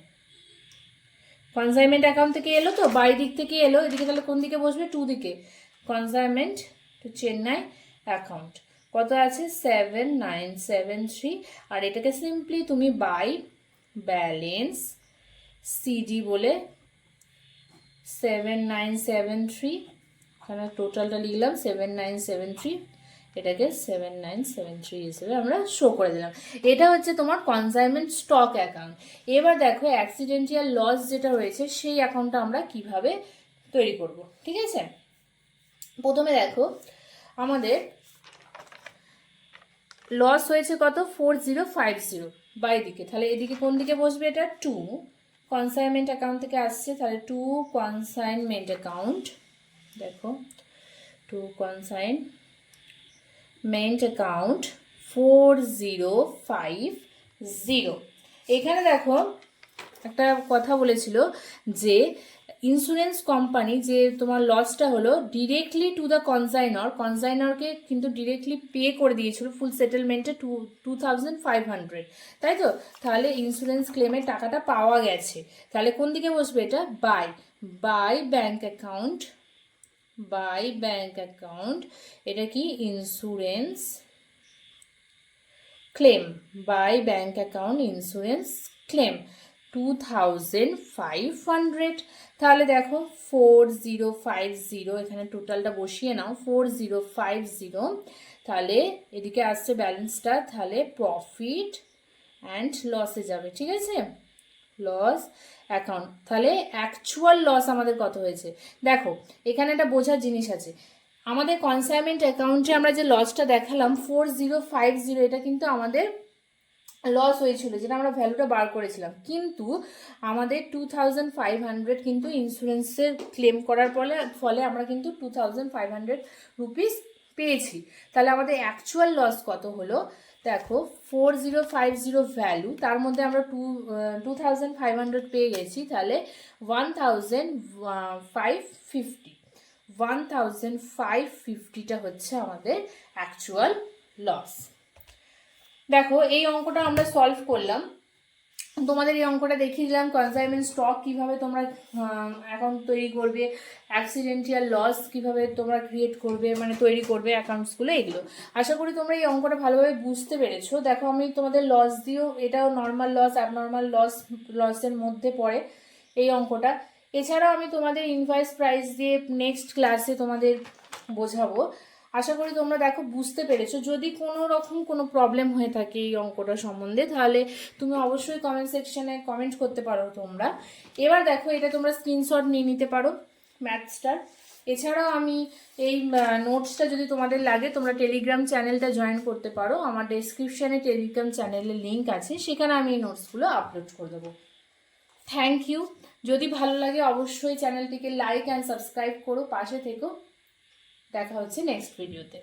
consignment account থেকে এলো তো, বাই দিক থেকে এলো এদিকে, তাহলে কোন দিকে বসবে দিকে, কনসাইনমেন্ট টু চেন্নাই অ্যাকাউন্ট কত আছে 7973, আর এটাকে সিম্পলি তুমি বাই ব্যালেন্স সিডি বলে 7973, এখানে টোটালটা লিখলাম 7973, এটাকে 7973 হিসেবে আমরা শো করে দিলাম। এটা হচ্ছে তোমার কনসাইনমেন্ট স্টক অ্যাকাউন্ট। এবার দেখো অ্যাক্সিডেন্টাল লস যেটা রয়েছে সেই অ্যাকাউন্টটা আমরা কিভাবে তৈরি করব, ঠিক আছে। প্রথমে দেখো আমাদের লস হয়েছে কত 4050 বাই দিকে, তাহলে এদিকে কোন দিকে বসবে, এটা কনসাইনমেন্ট অ্যাকাউন্ট থেকে আসছে, তাহলে কনসাইনমেন্ট অ্যাকাউন্ট, দেখো কনসাইনমেন্ট অ্যাকাউন্ট 4050, এখানে দেখো একটা কথা বলেছিল যে ইন্স্যুরেন্স কোম্পানি যে তোমার লসটা হলো ডিরেক্টলি টু দ্য কনসাইনরকে কিন্তু ডিরেক্টলি পে করে দিয়েছিল ফুল সেটেলমেন্টে 2500, তাই তো? তাহলে ইন্স্যুরেন্স ক্লেমের টাকাটা পাওয়া গেছে। তাহলে কোন দিকে বসবে এটা? বাই ব্যাংক অ্যাকাউন্ট, এটা কি? Insurance claim, by bank account insurance claim 2500। তাহলে দেখো 4050, এখানে টোটালটা বসিয়ে নাও 4050। তাহলে এদিকে আসছে ব্যালেন্সটা, তাহলে প্রফিট অ্যান্ড লসে যাবে, ঠিক আছে? Loss account. তাহলে অ্যাকচুয়াল লস আমাদের কত হয়েছে দেখো, এখানে একটা বোঝার জিনিস আছে। আমাদের কনসাইনমেন্ট অ্যাকাউন্টে আমরা যে লসটা দেখালাম 4050, এটা কিন্তু আমাদের লস হয়েছিল, যেটা আমরা ভ্যালুটা বার করেছিলাম, কিন্তু আমাদের 2500 কিন্তু ইন্স্যুরেন্সের ক্লেম করার ফলে আমরা কিন্তু 2500 রুপিস পেয়েছি। তাহলে আমাদের অ্যাকচুয়াল লস কত হলো দেখো, 4050 ভ্যালু, তার মধ্যে আমরা 2500 পেয়ে গেছি, তাহলে 1550টা হচ্ছে আমাদের অ্যাকচুয়াল লস। দেখো এই অঙ্কটা আমরা সলভ করলাম, তোমাদের এই অঙ্কটা দেখিয়ে দিলাম কনসাইনমেন্ট স্টক কিভাবে তোমরা অ্যাকাউন্ট তৈরি করবে, অ্যাক্সিডেন্টাল লস কিভাবে তোমরা ক্রিয়েট করবে, মানে তৈরি করবে অ্যাকাউন্টসগুলো, এগুলো আশা করি তোমরা এই অঙ্কটা ভালোভাবে বুঝতে পেরেছো। দেখো আমি তোমাদের লস দিয়েও, এটাও নর্মাল লস অ্যাবনর্মাল লসের মধ্যে পড়ে এই অঙ্কটা। এছাড়াও আমি তোমাদের ইনভয়েস প্রাইস দিয়ে নেক্সট ক্লাসে তোমাদের বোঝাবো। আশা করি তোমরা দেখো বুঝতে পেরেছো। যদি কোনো রকম কোনো প্রবলেম হয়ে থাকে এই অঙ্কটা সম্বন্ধে, তাহলে তুমি অবশ্যই কমেন্ট সেকশনে কমেন্ট করতে পারো তোমরা। এবার দেখো এটা তোমরা স্ক্রিনশট নিয়ে নিতে পারো ম্যাথসটার। এছাড়াও আমি এই নোটসটা যদি তোমাদের লাগে তোমরা টেলিগ্রাম চ্যানেলটা জয়েন করতে পারো, আমার ডেসক্রিপশানে টেলিগ্রাম চ্যানেলের লিঙ্ক আছে, সেখানে আমি এই নোটসগুলো আপলোড করে দেবো। Thank you. যদি ভালো লাগে অবশ্যই চ্যানেলটিকে লাইক অ্যান্ড সাবস্ক্রাইব করো, পাশে থেকো। দেখা হচ্ছে নেক্সট ভিডিওতে।